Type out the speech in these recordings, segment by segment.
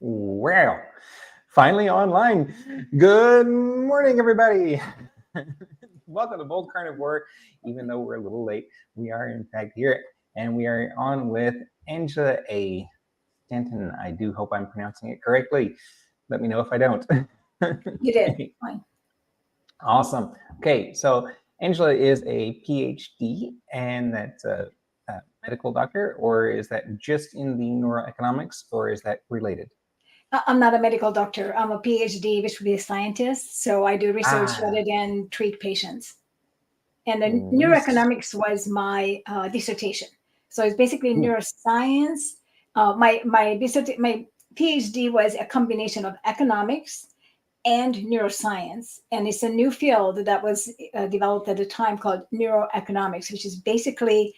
Well, finally online. Good morning, everybody. Welcome to Bold Carnivore. Even though we're a little late, we are in fact here, and we are on with Angela A. Stanton. I do hope I'm pronouncing it correctly. Let me know if I don't. You did. Fine. Awesome. Okay, so Angela is a PhD, and that's a medical doctor, or is that just in the neuroeconomics, or is that related? I'm not a medical doctor. I'm a PhD, which would be a scientist. So I do research Ah, rather than treat patients. And then research. neuroeconomics was my dissertation. So it's basically Ooh. neuroscience. My PhD was a combination of economics and neuroscience, and it's a new field that was developed at the time called neuroeconomics, which is basically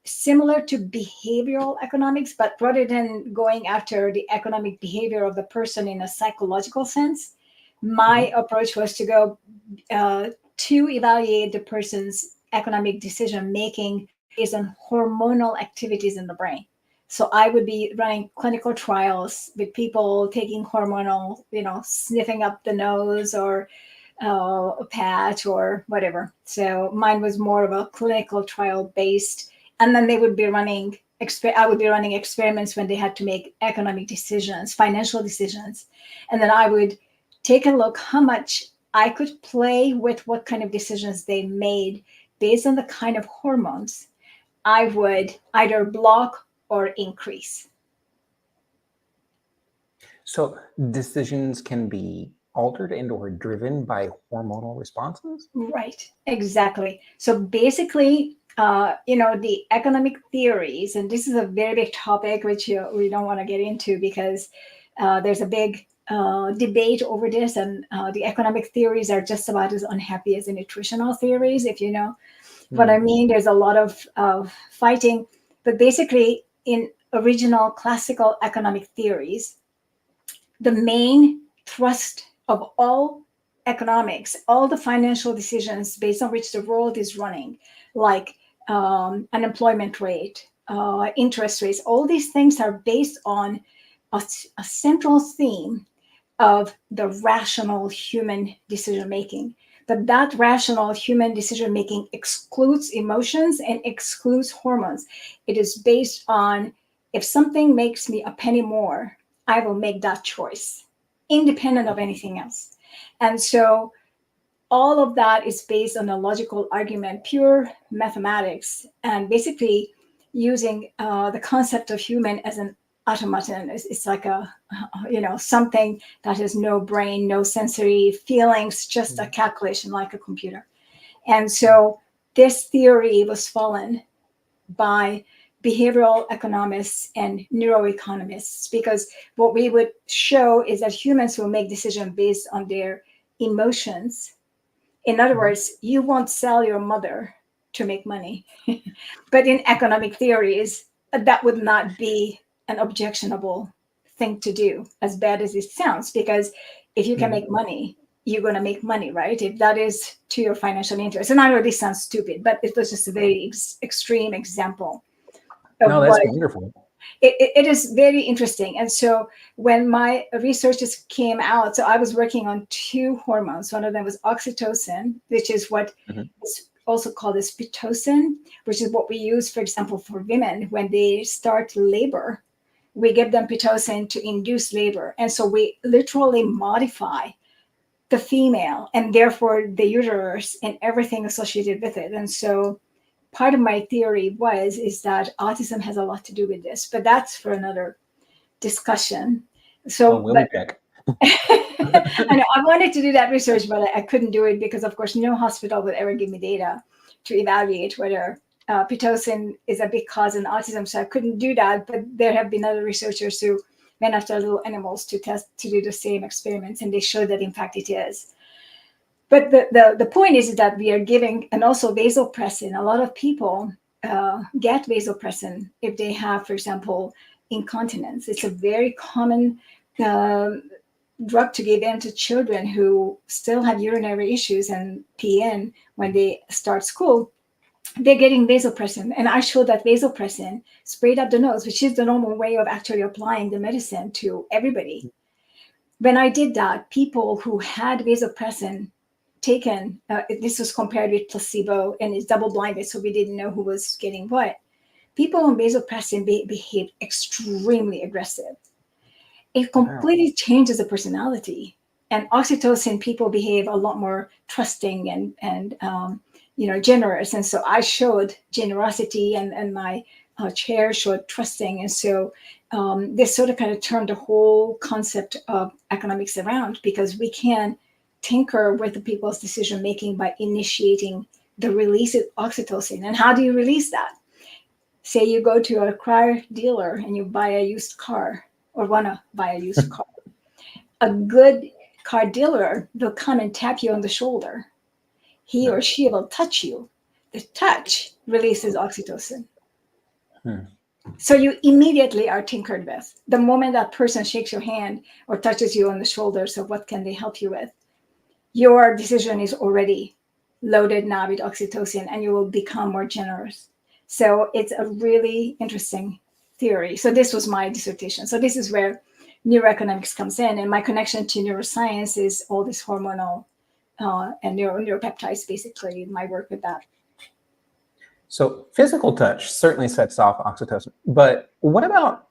similar to behavioral economics, but rather than going after the economic behavior of the person in a psychological sense, my Mhm. approach was to go to evaluate the person's economic decision making based on hormonal activities in the brain. So I would be running clinical trials with people taking hormonal, sniffing up the nose or a patch or whatever. So mine was more of a clinical trial based, and then they would be running. I would be running experiments when they had to make economic decisions, financial decisions, and then I would take a look how much I could play with what kind of decisions they made based on the kind of hormones I would either block or increase. So decisions can be altered and or driven by hormonal responses? Right, exactly. So basically, the economic theories, and this is a very big topic which we don't want to get into because there's a big debate over this, and the economic theories are just about as unhappy as the nutritional theories, if you know what I Hmm. mean. There's a lot of fighting, but basically, in original classical economic theories, the main thrust of all economics, all the financial decisions based on which the world is running, like unemployment rate, interest rates, all these things are based on a central theme of the rational human decision making. But that rational human decision making excludes emotions and excludes hormones. It is based on, if something makes me a penny more, I will make that choice, independent of anything else. And so all of that is based on a logical argument, pure mathematics, and basically using the concept of human as an automaton. It's like something that has no brain, no sensory feelings, just a calculation like a computer. And so this theory was fallen by behavioral economists and neuroeconomists, because what we would show is that humans will make decisions based on their emotions. In other Mhm. words, you won't sell your mother to make money. But in economic theories, that would not be an objectionable thing to do, as bad as it sounds, because if you can Mhm. make money, you're going to make money, right? If that is to your financial interest. And I know this sounds stupid, but it was just a very extreme example of No, what that's wonderful. it is very interesting. And so when my researches came out, so I was working on two hormones. One of them was oxytocin, which is what Mhm. is also called as pitocin, which is what we use, for example, for women when they start labor. We give them pitocin to induce labor. And so we literally modify the female and therefore the uterus and everything associated with it. And so part of my theory is that autism has a lot to do with this, but that's for another discussion. Oh, So, we'll be but back. I know I wanted to do that research, but I couldn't do it because, of course, no hospital would ever give me data to evaluate whether pitocin is a big cause in autism. So I couldn't do that. But there have been other researchers who went after little animals to do the same experiments, and they showed that in fact it is. But the point is that we are giving, and also vasopressin. A lot of people get vasopressin if they have, for example, incontinence. It's a very common uh, drug to give in to children who still have urinary issues and pee in when they start school. they're getting vasopressin. And I showed that vasopressin sprayed up the nose, which is the normal way of actually applying the medicine to everybody. When I did that, people who had vasopressin taken, this was compared with placebo and it's double blinded, so we didn't know who was getting what. People on vasopressin behaved extremely aggressive. It completely changes the personality. And oxytocin, people behave a lot more trusting and generous. And so I showed generosity, and my chair showed trusting. And so this sort of kind of turned the whole concept of economics around, because we can tinker with the people's decision making by initiating the release of oxytocin. And how do you release that? Say you go to a car dealer and you buy a used car, or want to buy a used car. A good car dealer will come and tap you on the shoulder. He or she will touch you. The touch releases oxytocin. So you immediately are tinkered with. The moment that person shakes your hand or touches you on the shoulder, so what can they help you with? Your decision is already loaded now with oxytocin, and you will become more generous. So it's a really interesting theory. So this was my dissertation. So this is where neuroeconomics comes in, and my connection to neuroscience is all this hormonal and neuropeptides, basically, my work with that. So physical touch certainly sets off oxytocin, but what about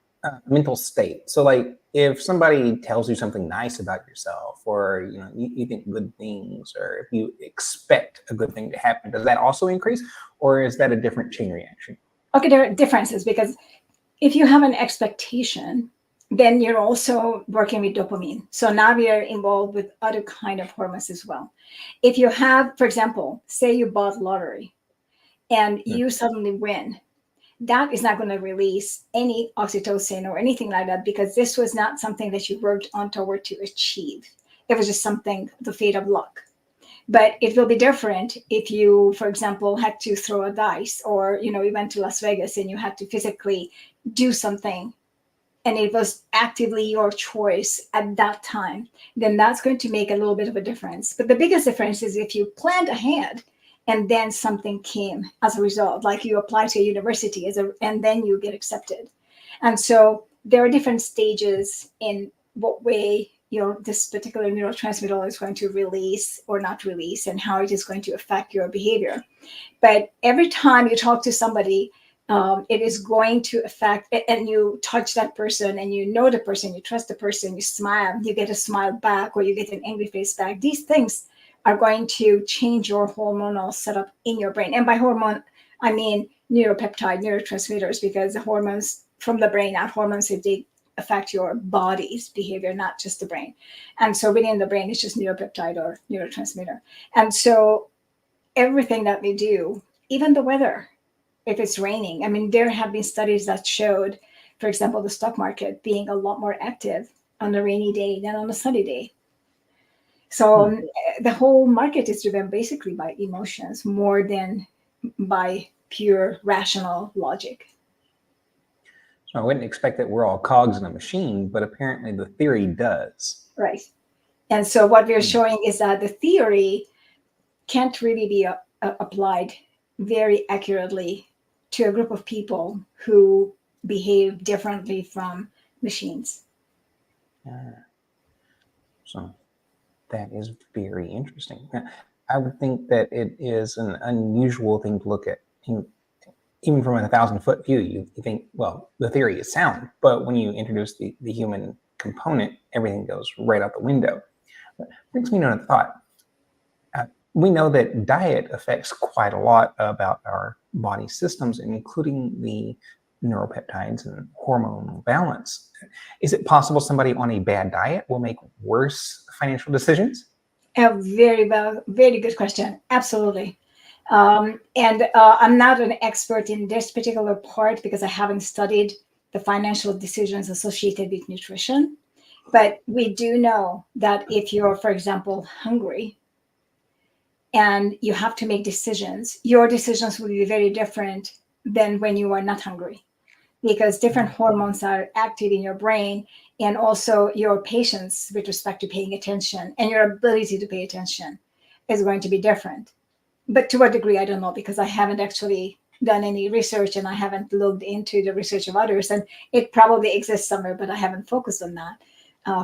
mental state? So like if somebody tells you something nice about yourself, or you think good things, or if you expect a good thing to happen, does that also increase, or is that a different chain reaction? Okay, there are differences, because if you have an expectation, then you're also working with dopamine. So now we are involved with other kind of hormones as well. If you have, for example, say you bought lottery and you suddenly win, that is not going to release any oxytocin or anything like that, because this was not something that you worked on toward to achieve. It was just something, the fate of luck. But it will be different if you, for example, had to throw a dice, or you went to Las Vegas and you had to physically do something, and it was actively your choice at that time. Then that's going to make a little bit of a difference. But the biggest difference is if you planned ahead and then something came as a result, like you apply to a university and then you get accepted. And so there are different stages in what way this particular neurotransmitter is going to release or not release, and how it is going to affect your behavior. But every time you talk to somebody, it is going to affect, and you touch that person, and the person, you trust the person, you smile, you get a smile back, or you get an angry face back. These things are going to change your hormonal setup in your brain. And by hormone, I mean neuropeptide, neurotransmitters, because the hormones from the brain are hormones that they affect your body's behavior, not just the brain. And so within the brain, it's just neuropeptide or neurotransmitter. And so everything that we do, even the weather, if it's raining, I mean, there have been studies that showed, for example, the stock market being a lot more active on a rainy day than on a sunny day. So the whole market is driven basically by emotions more than by pure rational logic. So I wouldn't expect that we're all cogs in a machine, but apparently the theory does. Right. And so what we're showing is that the theory can't really be applied very accurately to a group of people who behave differently from machines. So that is very interesting. I would think that it is an unusual thing to look at. Even from a 1,000-foot view, you think, well, the theory is sound, but when you introduce the human component, everything goes right out the window. But brings me to another thought. We know that diet affects quite a lot about our body systems, including the neuropeptides and hormonal balance. Is it possible somebody on a bad diet will make worse financial decisions? Very good question. Absolutely. And I'm not an expert in this particular part because I haven't studied the financial decisions associated with nutrition. But we do know that if you're, for example, hungry and you have to make decisions, your decisions will be very different than when you are not hungry, because different hormones are active in your brain, and also your patience with respect to paying attention and your ability to pay attention is going to be different. But to what degree, I don't know, because I haven't actually done any research and I haven't looked into the research of others. And it probably exists somewhere, but I haven't focused on that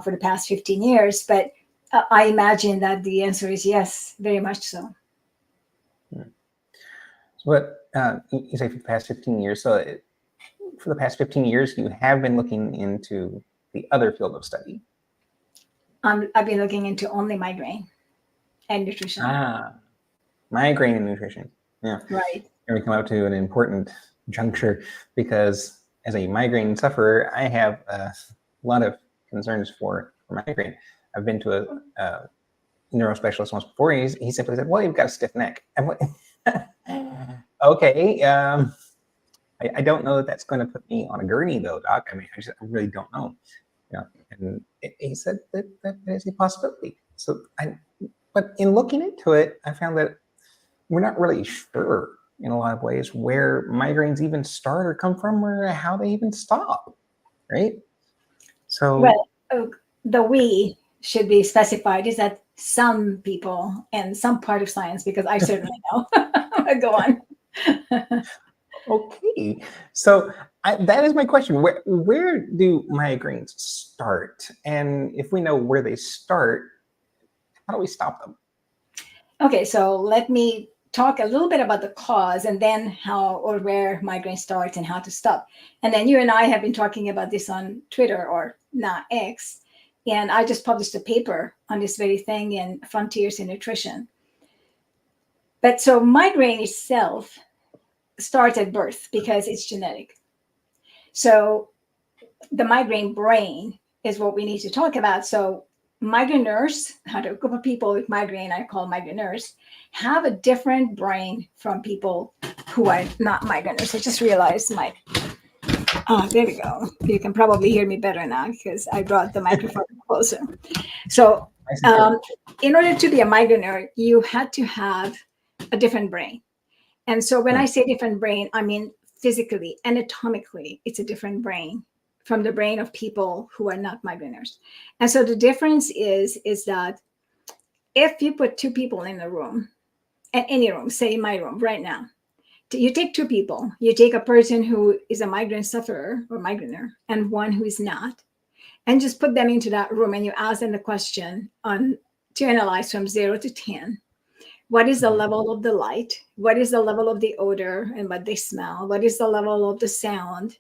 for the past 15 years. But I imagine that the answer is yes, very much so. What you say for the past 15 years? So for the past 15 years, you have been looking into the other field of study. I've been looking into only migraine and nutrition. Migraine and nutrition. Yeah. Right. And we come up to an important juncture because as a migraine sufferer, I have a lot of concerns for migraine. I've been to a neurospecialist once before. He simply said, "Well, you've got a stiff neck." I'm like, okay. I don't know that that's going to put me on a gurney, though, Doc. I mean, I really don't know. Yeah. And he said that is a possibility. But in looking into it, I found that we're not really sure in a lot of ways where migraines even start or come from or how they even stop, right? So, well, the we should be specified is that some people and some part of science, because I certainly know. Go on. Okay, so that is my question. Where do migraines start? And if we know where they start, how do we stop them? Okay, so let me talk a little bit about the cause and then how or where migraine starts and how to stop. And then you and I have been talking about this on Twitter, or not X. And I just published a paper on this very thing in Frontiers in Nutrition. But so migraine itself starts at birth because it's genetic. So the migraine brain is what we need to talk about. So migraineurs, a group of people with migraine, I call migraineurs, have a different brain from people who are not migraineurs. I just realized there we go. You can probably hear me better now because I brought the microphone closer. So in order to be a migraineur, you had to have a different brain. And so when I say different brain, I mean physically, anatomically, it's a different brain from the brain of people who are not migraineurs. And so the difference is that if you put two people in a room, at any room, say my room right now, you take two people, you take a person who is a migraine sufferer or migraineur and one who is not, and just put them into that room and you ask them the question to analyze from 0 to 10. What is the level of the light? What is the level of the odor and what they smell? What is the level of the sound,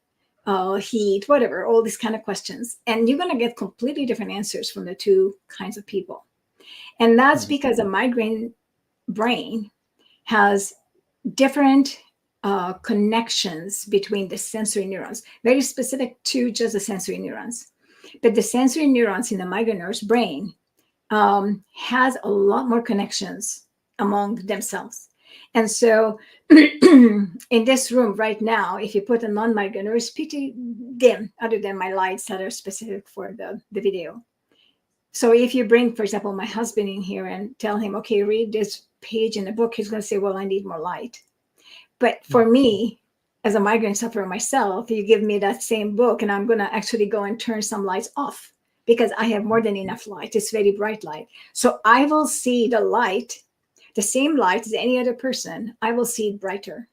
heat, whatever, all these kind of questions. And you're going to get completely different answers from the two kinds of people. And that's because a migraine brain has different connections between the sensory neurons, very specific to just the sensory neurons. But the sensory neurons in the migraineur's brain has a lot more connections among themselves. And so in this room right now, if you put a non-migraineur, it's pretty dim, other than my lights that are specific for the video. So if you bring, for example, my husband in here and tell him, okay, read this page in the book, he's going to say, well, I need more light. But for me, as a migraine sufferer myself, you give me that same book and I'm going to actually go and turn some lights off because I have more than enough light. It's very bright light. So I will see the light, the same light as any other person. I will see it brighter.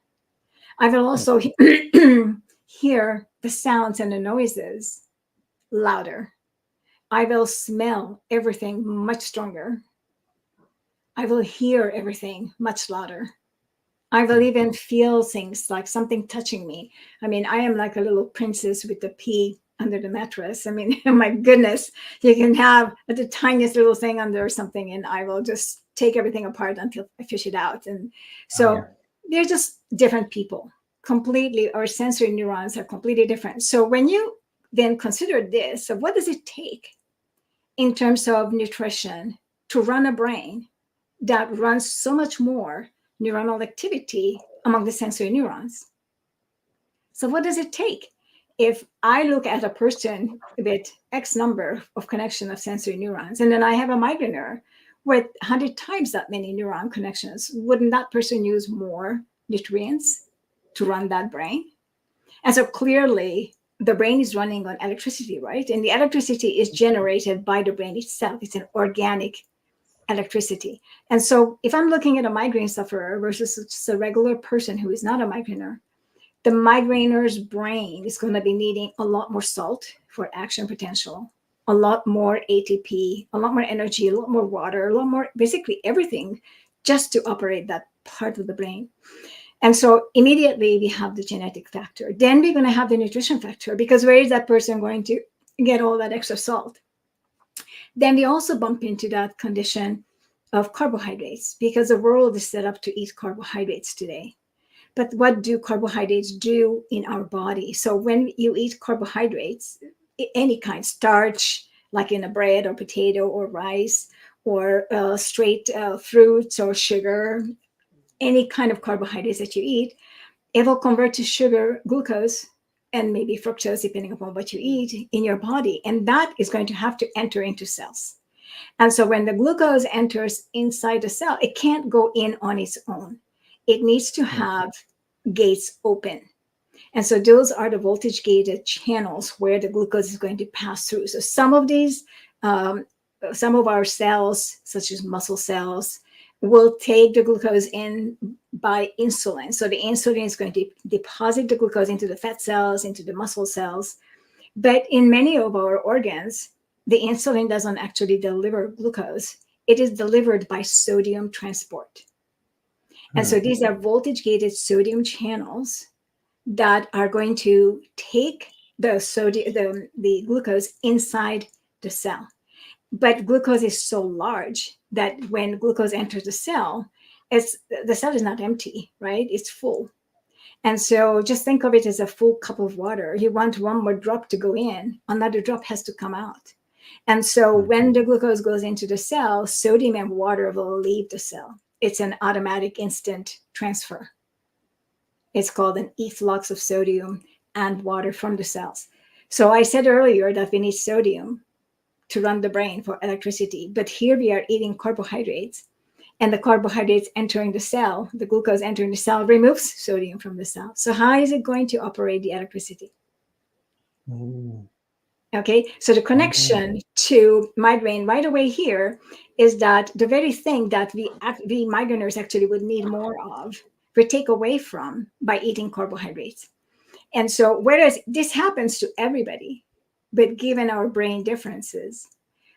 I will also hear the sounds and the noises louder. I will smell everything much stronger. I will hear everything much louder. I will even feel things like something touching me. I mean, I am like a little princess with the pea under the mattress. I mean, my goodness, you can have the tiniest little thing under or something, and I will just take everything apart until I fish it out. And so they're just different people, completely. Our sensory neurons are completely different. So when you then consider this, so what does it take in terms of nutrition to run a brain that runs so much more neuronal activity among the sensory neurons? So what does it take? If I look at a person with X number of connection of sensory neurons, and then I have a migraineur with 100 times that many neuron connections, wouldn't that person use more nutrients to run that brain? And so clearly the brain is running on electricity, right? And the electricity is generated by the brain itself. It's an organic electricity. And so if I'm looking at a migraine sufferer versus just a regular person who is not a migrainer, the migrainer's brain is going to be needing a lot more salt for action potential, a lot more ATP, a lot more energy, a lot more water, a lot more, basically everything, just to operate that part of the brain. And so immediately we have the genetic factor. Then we're going to have the nutrition factor, because where is that person going to get all that extra salt? Then we also bump into that condition of carbohydrates, because the world is set up to eat carbohydrates today. But what do carbohydrates do in our body? So when you eat carbohydrates, any kind, starch, like in a bread or potato or rice, or straight fruits or sugar, any kind of carbohydrates that you eat, it will convert to sugar, glucose, and maybe fructose, depending upon what you eat in your body. And that is going to have to enter into cells. And so when the glucose enters inside the cell, it can't go in on its own. It needs to have gates open. And so those are the voltage gated channels where the glucose is going to pass through. So some of these, some of our cells, such as muscle cells, will take the glucose in by insulin. So the insulin is going to deposit the glucose into the fat cells, into the muscle cells. But in many of our organs, the insulin doesn't actually deliver glucose. It is delivered by sodium transport. And so these are voltage gated sodium channels that are going to take the sodium, the glucose inside the cell. But glucose is so large that when glucose enters the cell is not empty, right? It's full. And so just think of it as a full cup of water. You want one more drop to go in, another drop has to come out. And so when the glucose goes into the cell, sodium and water will leave the cell. It's an automatic instant transfer. It's called an efflux of sodium and water from the cells. So I said earlier that we need sodium to run the brain for electricity, but here we are eating carbohydrates, and the carbohydrates entering the cell, the glucose entering the cell removes sodium from the cell. So how is it going to operate the electricity? Okay, so the connection to migraine right away here is that the very thing that we migraineurs actually would need more of, we take away from by eating carbohydrates. And so whereas this happens to everybody, but given our brain differences,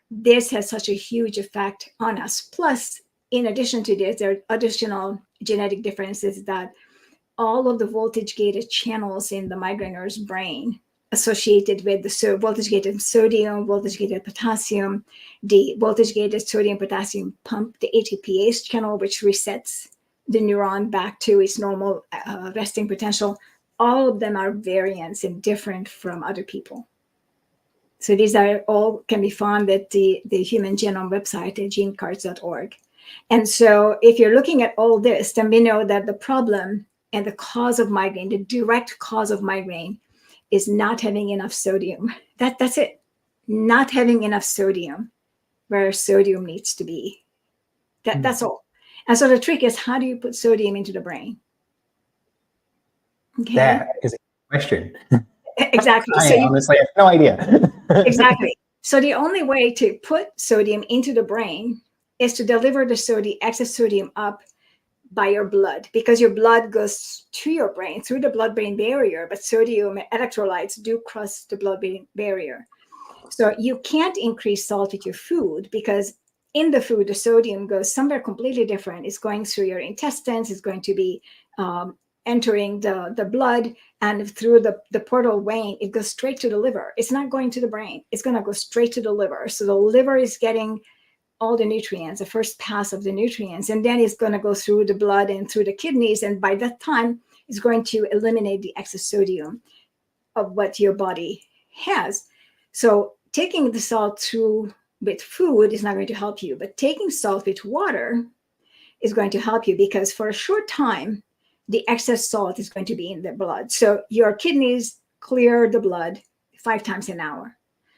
this has such a huge effect on us. Plus, in addition to this, there are additional genetic differences that all of the voltage gated channels in the migrainer's brain associated with the voltage gated sodium, voltage gated potassium, the voltage gated sodium potassium pump, the ATPase channel, which resets the neuron back to its normal resting potential. All of them are variants and different from other people. So these are all can be found at the Human Genome website at genecards.org. And so if you're looking at all this, then we know that the problem and the cause of migraine, the direct cause of migraine, is not having enough sodium. That's it. Not having enough sodium where sodium needs to be. That's all. And so the trick is, how do you put sodium into the brain? Okay. That is a question. Exactly. I honestly have no idea. Exactly. So the only way to put sodium into the brain is to deliver the excess sodium up by your blood, because your blood goes to your brain through the blood-brain barrier, but sodium electrolytes do cross the blood-brain barrier. So you can't increase salt with your food, because in the food, the sodium goes somewhere completely different. It's going through your intestines. It's going to be entering the blood, and through the portal vein, it goes straight to the liver. It's not going to the brain. It's going to go straight to the liver. So the liver is getting all the nutrients, the first pass of the nutrients, and then it's going to go through the blood and through the kidneys. And by that time, it's going to eliminate the excess sodium of what your body has. So taking the salt through with food is not going to help you, but taking salt with water is going to help you, because for a short time, the excess salt is going to be in the blood. So your kidneys clear the blood 5 times an hour.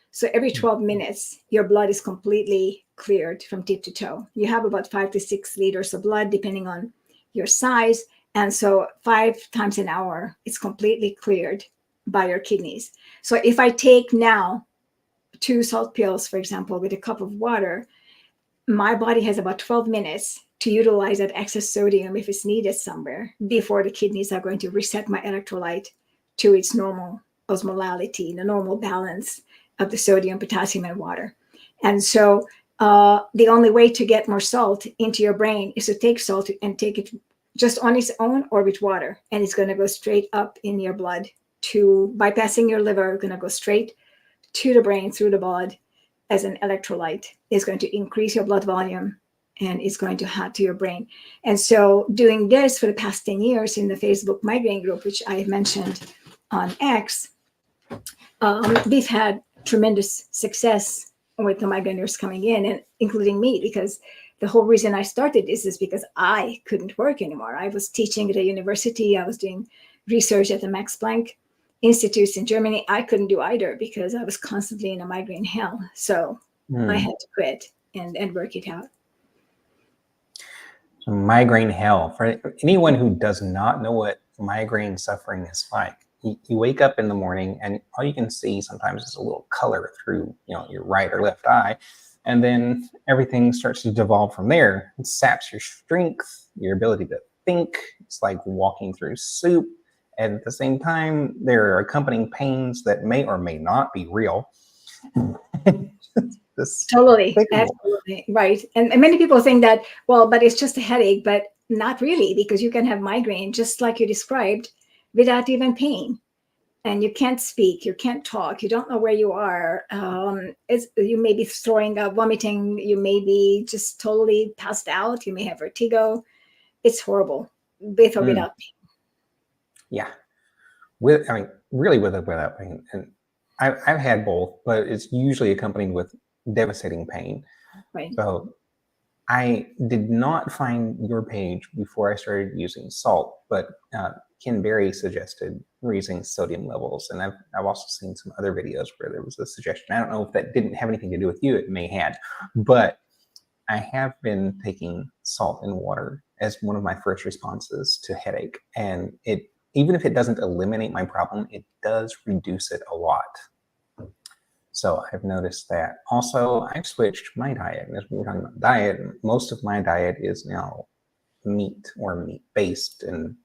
So every 12 minutes, your blood is completely cleared from tip to toe. You have about 5 to 6 liters of blood, depending on your size. And so 5 times an hour, it's completely cleared by your kidneys. So if I take now 2 salt pills, for example, with a cup of water, my body has about 12 minutes to utilize that excess sodium if it's needed somewhere before the kidneys are going to reset my electrolyte to its normal osmolality, the normal balance of the sodium, potassium, and water. And so the only way to get more salt into your brain is to take salt and take it just on its own or with water. And it's going to go straight up in your blood to bypassing your liver, going to go straight to the brain through the blood as an electrolyte. Is going to increase your blood volume and it's going to add to your brain. And so doing this for the past 10 years in the Facebook migraine group, which I mentioned on X, we've had tremendous success with the migraineurs coming in, and including me, because the whole reason I started this is because I couldn't work anymore. I was teaching at a university. I was doing research at the Max Planck Institutes in Germany. I couldn't do either because I was constantly in a migraine hell. So I had to quit and work it out. So migraine hell. For anyone who does not know what migraine suffering is like, you wake up in the morning and all you can see sometimes is a little color through, your right or left eye. And then everything starts to devolve from there. It saps your strength, your ability to think. It's like walking through soup. And at the same time, there are accompanying pains that may or may not be real. Totally, absolutely, right. And many people think that, well, but it's just a headache, but not really, because you can have migraine, just like you described, without even pain. And you can't speak, you can't talk, you don't know where you are. You may be throwing up, vomiting, you may be just totally passed out, you may have vertigo. It's horrible, with or without pain. Yeah, really with or without pain. And I've had both, but it's usually accompanied with devastating pain. Right. So I did not find your page before I started using salt, but Ken Berry suggested raising sodium levels. And I've also seen some other videos where there was a suggestion. I don't know if that didn't have anything to do with you, it may have, but I have been taking salt and water as one of my first responses to headache. And even if it doesn't eliminate my problem, it does reduce it a lot. So I've noticed that. Also, I've switched my diet. As we were talking about diet, most of my diet is now meat or meat-based. And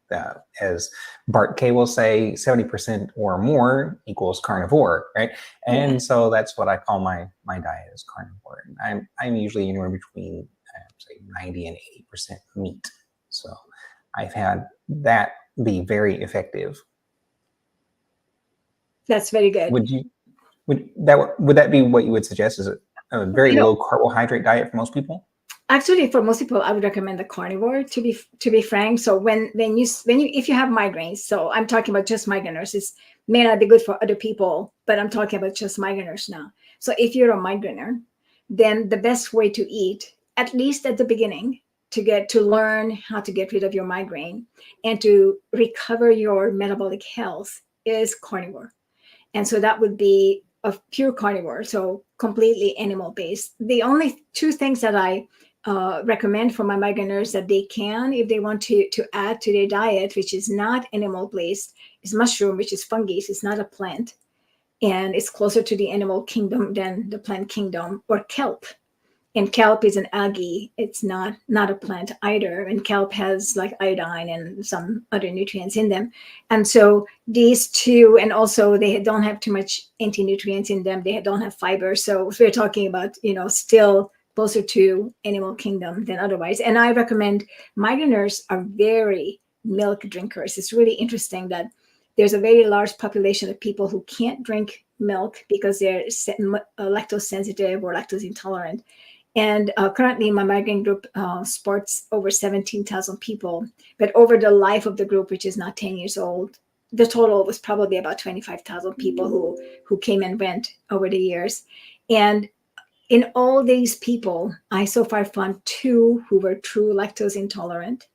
as Bart K will say, 70% or more equals carnivore, right? And so that's what I call my diet is carnivore. And I'm usually anywhere between, say, 90 and 80% meat. So I've had that be very effective. That's very good. Would that be what you would suggest? Is it a very low carbohydrate diet for most people? Actually, for most people, I would recommend the carnivore. To be frank, so if you have migraines, so I'm talking about just migraineurs. It may not be good for other people, but I'm talking about just migraineurs now. So if you're a migrainer, then the best way to eat, at least at the beginning, to learn how to get rid of your migraine and to recover your metabolic health is carnivore. And so that would be a pure carnivore, so completely animal-based. The only two things that I recommend for my migraineurs that they can, if they want to add to their diet, which is not animal-based, is mushroom, which is fungi. It's not a plant. And it's closer to the animal kingdom than the plant kingdom, or kelp. And kelp is an algae. It's not a plant either. And kelp has like iodine and some other nutrients in them. And so these two, and also they don't have too much anti-nutrients in them. They don't have fiber. So we're talking about, still closer to animal kingdom than otherwise. And I recommend migraineurs are very milk drinkers. It's really interesting that there's a very large population of people who can't drink milk because they're lactose sensitive or lactose intolerant. And currently my migraine group sports over 17,000 people. But over the life of the group, which is now 10 years old, the total was probably about 25,000 people who came and went over the years. And in all these people, I so far found 2 who were true lactose intolerant.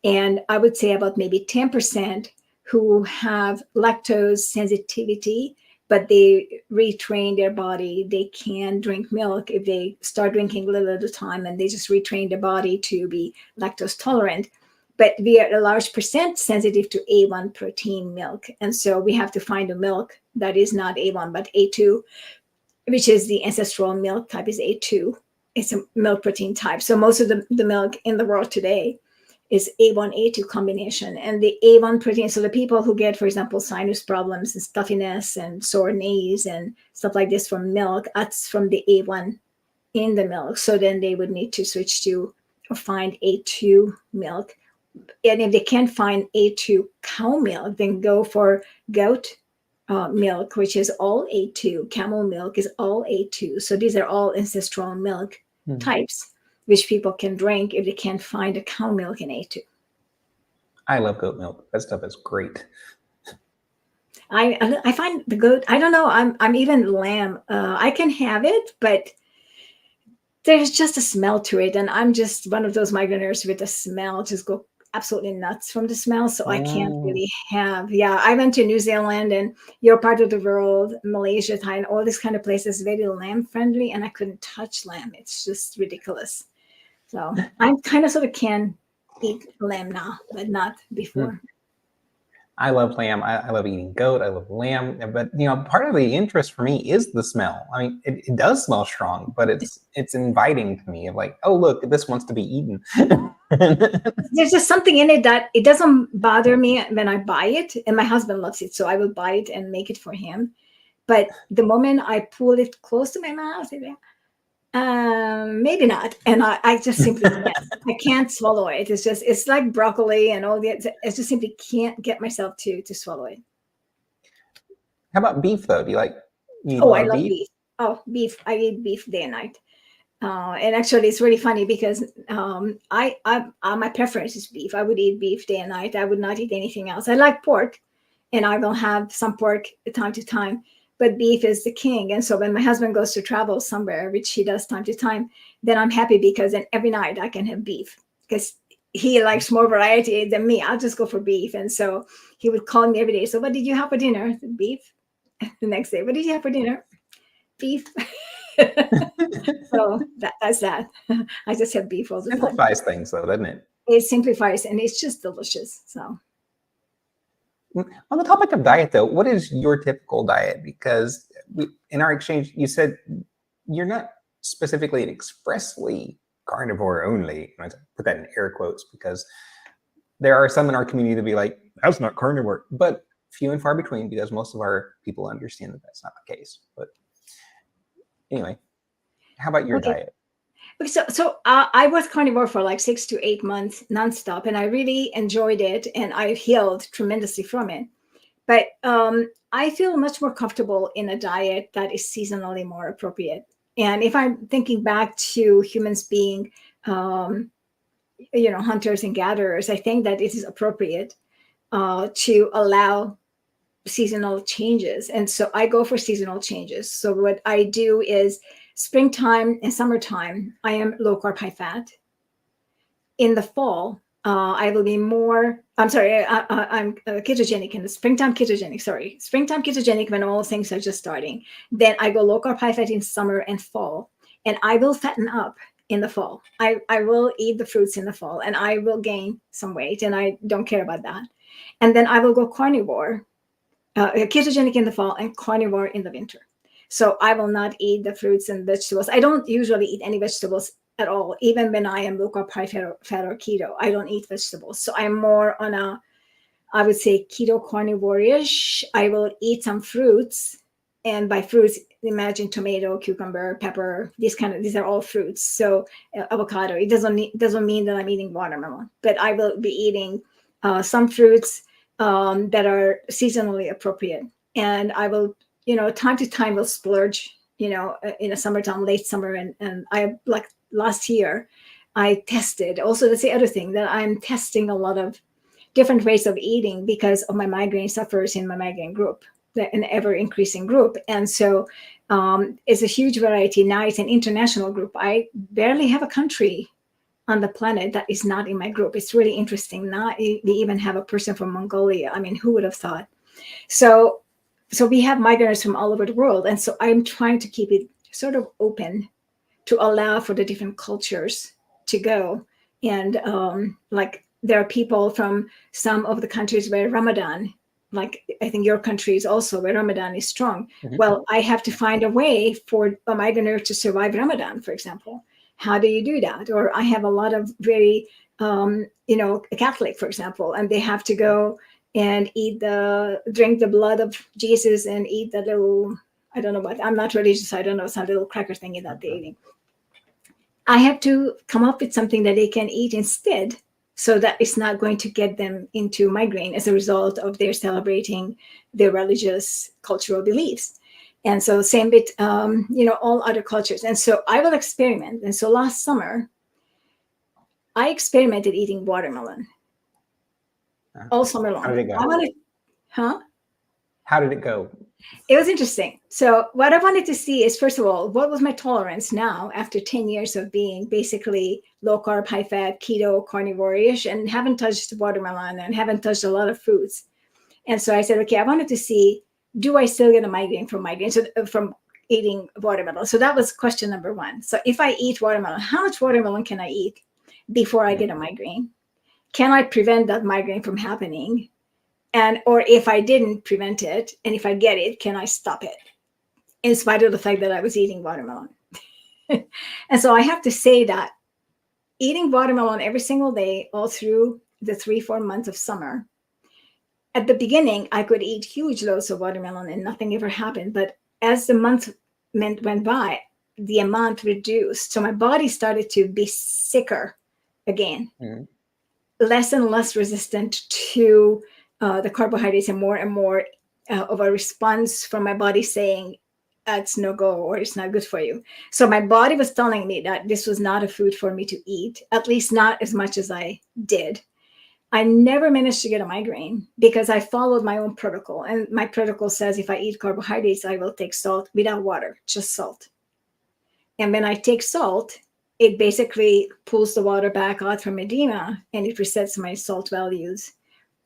And I would say about maybe 10% who have lactose sensitivity, but they retrain their body. They can drink milk if they start drinking a little at a time, and they just retrain their body to be lactose tolerant. But we are a large percent sensitive to A1 protein milk. And so we have to find a milk that is not A1, but A2, which is the ancestral milk type is A2. it's a milk protein type. So most of the milk in the world today is A1, A2 combination. And the A1 protein, so the people who get, for example, sinus problems and stuffiness and sore knees and stuff like this from milk, that's from the A1 in the milk. So then they would need to switch to or find A2 milk. And if they can't find A2 cow milk, then go for goat milk, which is all A2. Camel milk is all A2. So these are all ancestral milk types, which people can drink if they can't find a cow milk in A2. I love goat milk. That stuff is great. I find the goat, I don't know, I'm even lamb. I can have it, but there's just a smell to it. And I'm just one of those migraineurs with the smell, just go absolutely nuts from the smell. So I can't really have, I went to New Zealand and your part of the world, Malaysia, Thailand, all these kind of places, very lamb friendly. And I couldn't touch lamb. It's just ridiculous. So I kind of sort of can eat lamb now, but not before. I love lamb. I love eating goat. I love lamb. But part of the interest for me is the smell. I mean, it does smell strong, but it's inviting to me. Of like, oh look, this wants to be eaten. There's just something in it that it doesn't bother me when I buy it, and my husband loves it, so I will buy it and make it for him. But the moment I pull it close to my mouth, maybe not. And I just simply can't. I can't swallow it. It's like broccoli and all the. I just simply can't get myself to swallow it. How about beef though? Do you like? I love beef. Oh, beef! I eat beef day and night. And actually, it's really funny because my preference is beef. I would eat beef day and night. I would not eat anything else. I like pork, and I will have some pork time to time. But beef is the king. And so when my husband goes to travel somewhere, which he does time to time, then I'm happy because then every night I can have beef because he likes more variety than me. I'll just go for beef. And so he would call me every day. So what did you have for dinner? Beef. The next day, what did you have for dinner? Beef. So that's that. I just have beef all the time. Simplifies things though, doesn't it? It simplifies and it's just delicious. So. On the topic of diet, though, what is your typical diet? Because in our exchange, you said you're not specifically and expressly carnivore only. And I put that in air quotes because there are some in our community that be like, that's not carnivore, but few and far between because most of our people understand that that's not the case. But anyway, how about your diet? So I was carnivore for like 6 to 8 months nonstop, and I really enjoyed it, and I healed tremendously from it. But I feel much more comfortable in a diet that is seasonally more appropriate. And if I'm thinking back to humans being, hunters and gatherers, I think that it is appropriate to allow seasonal changes. And so I go for seasonal changes. So what I do is springtime and summertime, I am low carb, high fat. In the fall, I will be more, I'm ketogenic in the springtime, springtime ketogenic when all things are just starting. Then I go low carb, high fat in summer and fall. And I will fatten up in the fall. I will eat the fruits in the fall and I will gain some weight and I don't care about that. And then I will go carnivore, ketogenic in the fall and carnivore in the winter. So I will not eat the fruits and vegetables. I don't usually eat any vegetables at all. Even when I am low carb, high fat or keto, I don't eat vegetables. So I'm more on I would say keto carnivore-ish. I will eat some fruits. And by fruits, imagine tomato, cucumber, pepper, these are all fruits. So avocado, it doesn't mean that I'm eating watermelon, but I will be eating some fruits that are seasonally appropriate. And I will, time to time will splurge, in the summertime, late summer. And I, like last year, I tested. Also, that's the other thing, that I'm testing a lot of different ways of eating because of my migraine sufferers in my migraine group, an ever increasing group. And so it's a huge variety. Now it's an international group. I barely have a country on the planet that is not in my group. It's really interesting. Now we even have a person from Mongolia. I mean, who would have thought? So we have migrants from all over the world. And so I'm trying to keep it sort of open to allow for the different cultures to go. And like there are people from some of the countries where Ramadan, like I think your country is also where Ramadan is strong. Mm-hmm. Well, I have to find a way for a migrant to survive Ramadan, for example. How do you do that? Or I have a lot of very, Catholic, for example, and they have to go and drink the blood of Jesus and eat the little, I don't know what, I'm not religious, I don't know, some little cracker thingy that they're eating. I have to come up with something that they can eat instead, so that it's not going to get them into migraine as a result of their celebrating their religious cultural beliefs. And so same with, all other cultures. And so I will experiment. And so last summer, I experimented eating watermelon all summer long. How did it go? How did it go? It was interesting. So what I wanted to see is, first of all, what was my tolerance now after 10 years of being basically low carb, high fat, keto, carnivore-ish, and haven't touched watermelon and haven't touched a lot of fruits. And so I said, okay, I wanted to see, do I still get a migraine from eating watermelon? So that was question number one. So if I eat watermelon, how much watermelon can I eat before I get a migraine? Can I prevent that migraine from happening? Or if I didn't prevent it, and if I get it, can I stop it? In spite of the fact that I was eating watermelon. And so I have to say that eating watermelon every single day, all through the 3-4 months of summer, at the beginning, I could eat huge loads of watermelon and nothing ever happened. But as the month went by, the amount reduced. So my body started to be sicker again, less and less resistant to the carbohydrates, and more of a response from my body saying it's no go, or it's not good for you. So my body was telling me that this was not a food for me to eat, at least not as much as I did. I never managed to get a migraine because I followed my own protocol. And my protocol says if I eat carbohydrates, I will take salt without water, just salt. And when I take salt, it basically pulls the water back out from edema, and it resets my salt values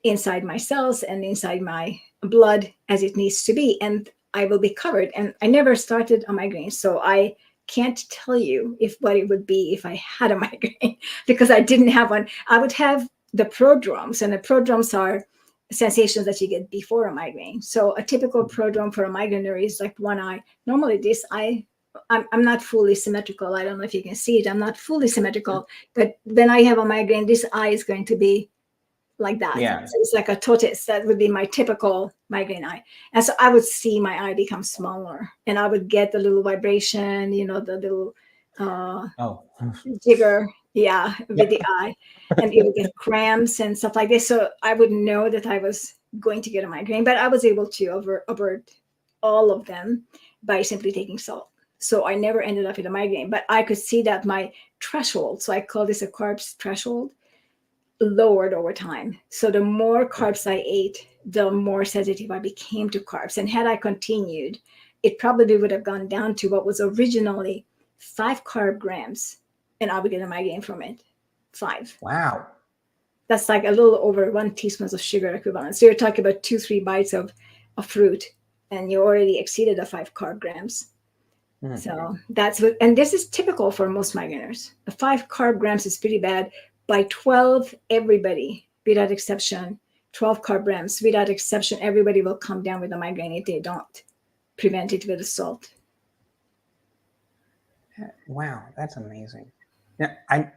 inside my cells and inside my blood as it needs to be, and I will be covered. And I never started a migraine, so I can't tell you what it would be if I had a migraine, because I didn't have one. I would have the prodromes, and the prodromes are sensations that you get before a migraine. So a typical prodrome for a migraine is like one eye. Normally this eye, I'm not fully symmetrical. I don't know if you can see it. I'm not fully symmetrical, but when I have a migraine, this eye is going to be like that. Yeah. So it's like a tortoise. That would be my typical migraine eye. And so I would see my eye become smaller, and I would get the little vibration, the little jigger, with the eye, and it would get cramps and stuff like this. So I would know that I was going to get a migraine, but I was able to avert all of them by simply taking salt. So I never ended up with a migraine, but I could see that my threshold, so I call this a carbs threshold, lowered over time. So the more carbs I ate, the more sensitive I became to carbs. And had I continued, it probably would have gone down to what was originally 5 carb grams, and I would get a migraine from it. 5. Wow. That's like a little over 1 teaspoon of sugar equivalent. So you're talking about 2-3 bites of fruit, and you already exceeded the 5 carb grams. Mm-hmm. So that's what, and this is typical for most migraineurs. The 5 carb grams is pretty bad. By 12, everybody, without exception, 12 carb grams, without exception, everybody will come down with a migraine if they don't prevent it with the salt. Wow, that's amazing. Now, it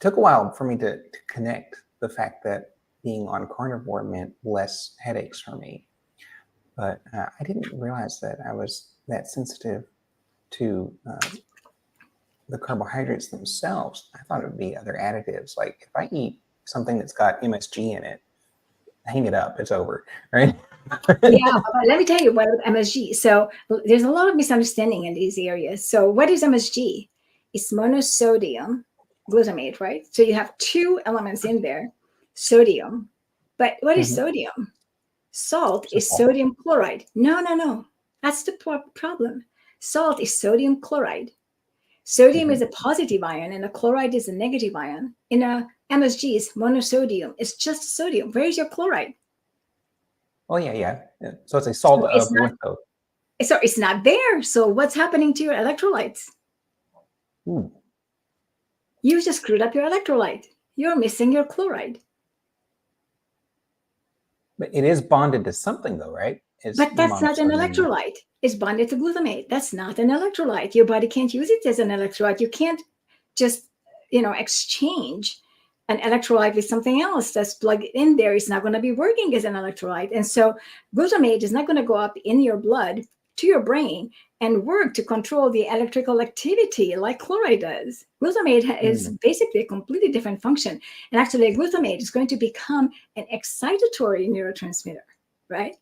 took a while for me to connect the fact that being on carnivore meant less headaches for me. But I didn't realize that I was that sensitive to the carbohydrates themselves. I thought it would be other additives. Like if I eat something that's got MSG in it, hang it up, it's over, right? Yeah, but let me tell you what MSG. So there's a lot of misunderstanding in these areas. So what is MSG? It's monosodium glutamate, right? So you have 2 elements in there, sodium. But what is sodium? Salt is sodium chloride. No. That's the problem. Salt is sodium chloride. Sodium is a positive ion, and a chloride is a negative ion. In a MSG is monosodium. It's just sodium. Where is your chloride? Oh, yeah. So it's a salt of ortho. So it's not there. So what's happening to your electrolytes? Ooh. You just screwed up your electrolyte. You're missing your chloride. But it is bonded to something, though, right? But that's not an electrolyte. It's bonded to glutamate. That's not an electrolyte. Your body can't use it as an electrolyte. You can't just, exchange an electrolyte with something else that's plugged in there. It's not going to be working as an electrolyte. And so glutamate is not going to go up in your blood to your brain and work to control the electrical activity like chloride does. Glutamate is basically a completely different function. And actually, glutamate is going to become an excitatory neurotransmitter, right?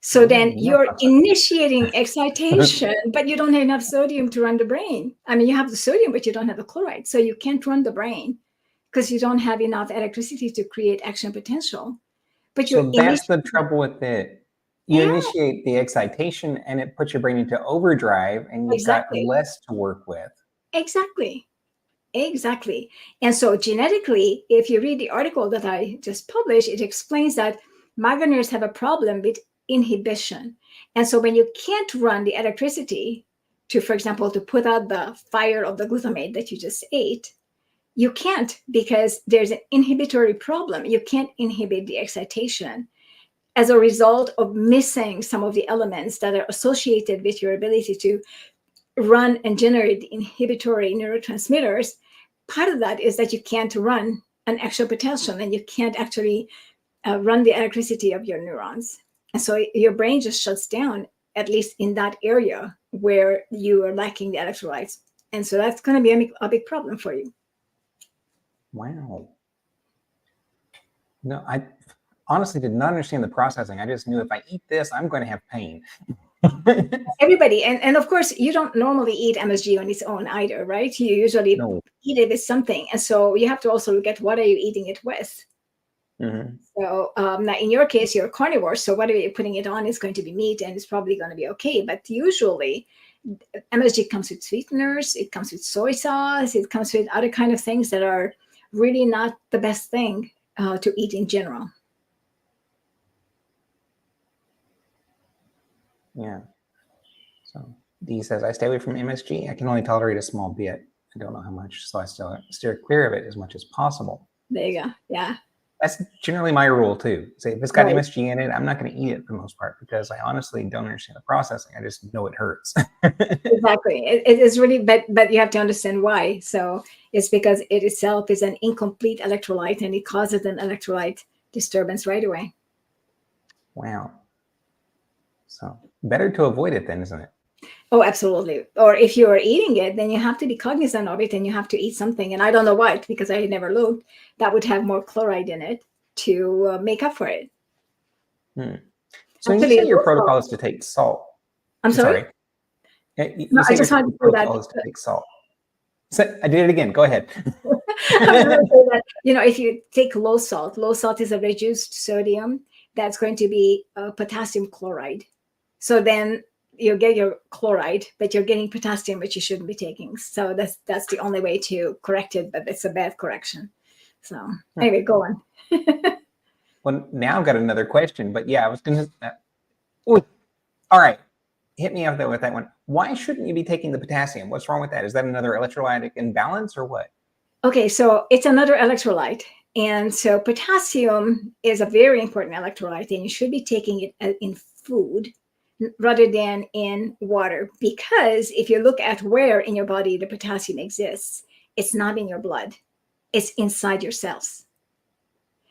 So then you're initiating excitation, but you don't have enough sodium to run the brain. I mean, you have the sodium, but you don't have the chloride. So you can't run the brain because you don't have enough electricity to create action potential. But so that's the trouble with it. You initiate the excitation and it puts your brain into overdrive and you've got less to work with. Exactly. And so genetically, if you read the article that I just published, it explains that migraineurs have a problem with inhibition. And so when you can't run the electricity to, for example, to put out the fire of the glutamate that you just ate, you can't because there's an inhibitory problem. You can't inhibit the excitation as a result of missing some of the elements that are associated with your ability to run and generate the inhibitory neurotransmitters. Part of that is that you can't run an actual potential and you can't actually run the electricity of your neurons. And so your brain just shuts down, at least in that area where you are lacking the electrolytes. And so that's going to be a big problem for you. Wow. No, I honestly did not understand the processing. I just knew if I eat this, I'm going to have pain. Everybody. And of course, you don't normally eat MSG on its own either, right? You usually eat it with something. And so you have to also look at what are you eating it with. So now in your case, you're carnivore. So whatever you're putting it on is going to be meat and it's probably going to be okay. But usually MSG comes with sweeteners. It comes with soy sauce. It comes with other kind of things that are really not the best thing to eat in general. Yeah. So Dee says, I stay away from MSG. I can only tolerate a small bit. I don't know how much, so I still steer clear of it as much as possible. There you go. Yeah. That's generally my rule too. Say if it's got MSG in it, I'm not going to eat it for the most part because I honestly don't understand the processing. I just know it hurts. Exactly. It is really, but you have to understand why. So it's because it itself is an incomplete electrolyte and it causes an electrolyte disturbance right away. Wow. So better to avoid it then, isn't it? Oh, absolutely. Or if you are eating it, then you have to be cognizant of it and you have to eat something. And I don't know what, because I never looked, that would have more chloride in it to make up for it. So actually, you say your protocol is to take salt. I'm sorry? No, I just wanted to say that. Is to take salt. So I did it again. Go ahead. I was going to say that, if you take low salt is a reduced sodium. That's going to be potassium chloride. So then you get your chloride, but you're getting potassium, which you shouldn't be taking. So that's the only way to correct it, but it's a bad correction. So anyway, go on. Well, now I've got another question, but yeah, I was going to. All right, hit me up there with that one. Why shouldn't you be taking the potassium? What's wrong with that? Is that another electrolytic imbalance or what? Okay, so it's another electrolyte. And so potassium is a very important electrolyte, and you should be taking it in food rather than in water. Because if you look at where in your body the potassium exists, it's not in your blood. It's inside your cells.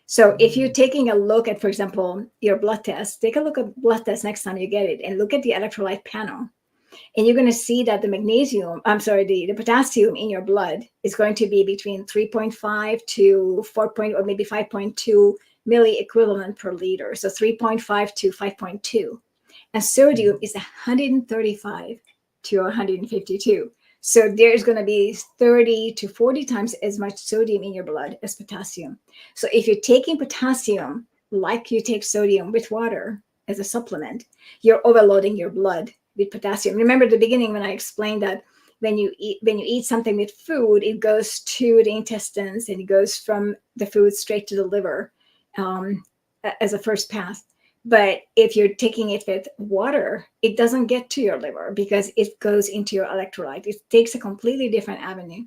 So if you're taking a look at, for example, your blood test, take a look at blood test next time you get it and look at the electrolyte panel. And you're going to see that the potassium in your blood is going to be between 3.5 to 4. Or maybe 5.2 milli equivalent per liter. So 3.5 to 5.2. And sodium is 135 to 152. So there's going to be 30 to 40 times as much sodium in your blood as potassium. So if you're taking potassium like you take sodium with water as a supplement, you're overloading your blood with potassium. Remember at the beginning when I explained that when you eat something with food, it goes to the intestines and it goes from the food straight to the liver as a first pass. But if you're taking it with water, it doesn't get to your liver because it goes into your electrolyte. It takes a completely different avenue.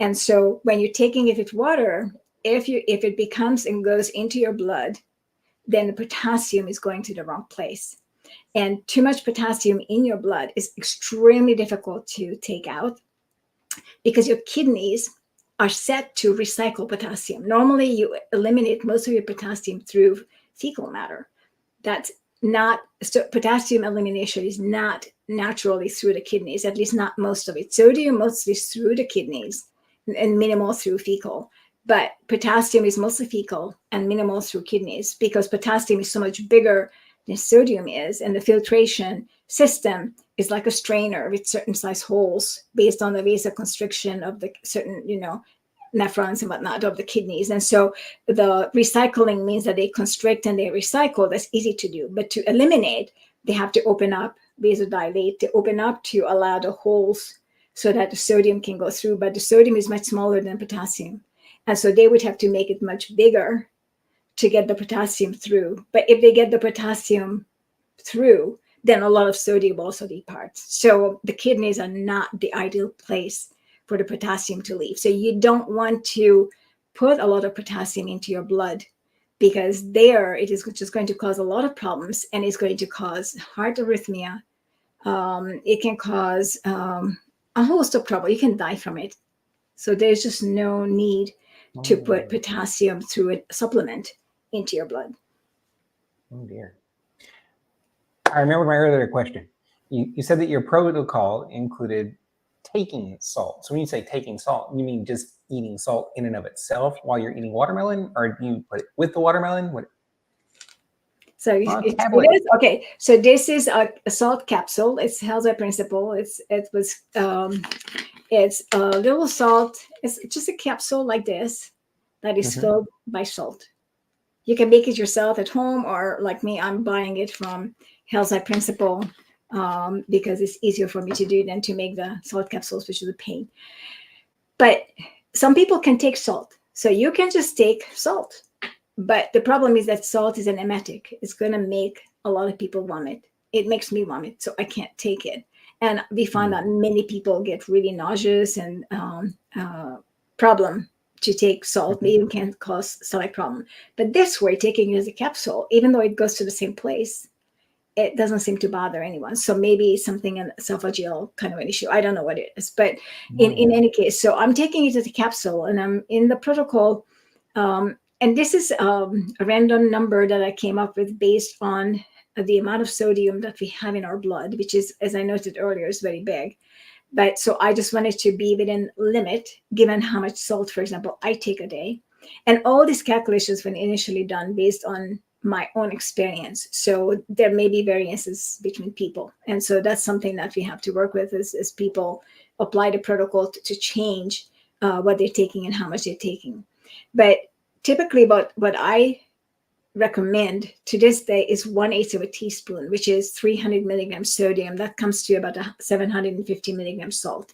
And so when you're taking it with water, if it becomes and goes into your blood, then the potassium is going to the wrong place. And too much potassium in your blood is extremely difficult to take out. because your kidneys are set to recycle potassium. Normally, you eliminate most of your potassium through fecal matter. That's not, so potassium elimination is not naturally through the kidneys, at least not most of it. Sodium mostly through the kidneys and minimal through fecal. But potassium is mostly fecal and minimal through kidneys because potassium is so much bigger than sodium is. And the filtration system is like a strainer with certain size holes based on the vasoconstriction of the certain, nephrons and whatnot of the kidneys. And so the recycling means that they constrict and they recycle. That's easy to do. But to eliminate, they have to open up, vasodilate, to open up to allow the holes so that the sodium can go through. But the sodium is much smaller than potassium. And so they would have to make it much bigger to get the potassium through. But if they get the potassium through, then a lot of sodium also departs. So the kidneys are not the ideal place for the potassium to leave. So you don't want to put a lot of potassium into your blood because there it is just going to cause a lot of problems and it's going to cause heart arrhythmia. It can cause a host of trouble. You can die from it. So there's just no need to put potassium through a supplement into your blood. Oh dear. I remember my earlier question. You said that your protocol included taking salt. So when you say taking salt, you mean just eating salt in and of itself while you're eating watermelon, or do you put it with the watermelon? What? So okay. So this is a salt capsule. It's Health by Principle. It's a little salt. It's just a capsule like this that is filled by salt. You can make it yourself at home, or like me, I'm buying it from Health by Principle because it's easier for me to do than to make the salt capsules, which is a pain. But some people can take salt. So you can just take salt. But the problem is that salt is an emetic. It's going to make a lot of people vomit. It makes me vomit, so I can't take it. And we found that many people get really nauseous and problem to take salt. They even can cause stomach problem. But this way, taking it as a capsule, even though it goes to the same place, it doesn't seem to bother anyone. So maybe something in esophageal kind of an issue. I don't know what it is. But in any case, so I'm taking it as a capsule and I'm in the protocol. And this is a random number that I came up with based on the amount of sodium that we have in our blood, which is, as I noted earlier, is very big. But so I just wanted to be within limit, given how much salt, for example, I take a day. And all these calculations were initially done based on my own experience. So there may be variances between people. And so that's something that we have to work with as people apply the protocol to change what they're taking and how much they're taking. But typically what I recommend to this day is 1/8 of a teaspoon, which is 300 milligrams sodium. That comes to about 750 milligrams salt.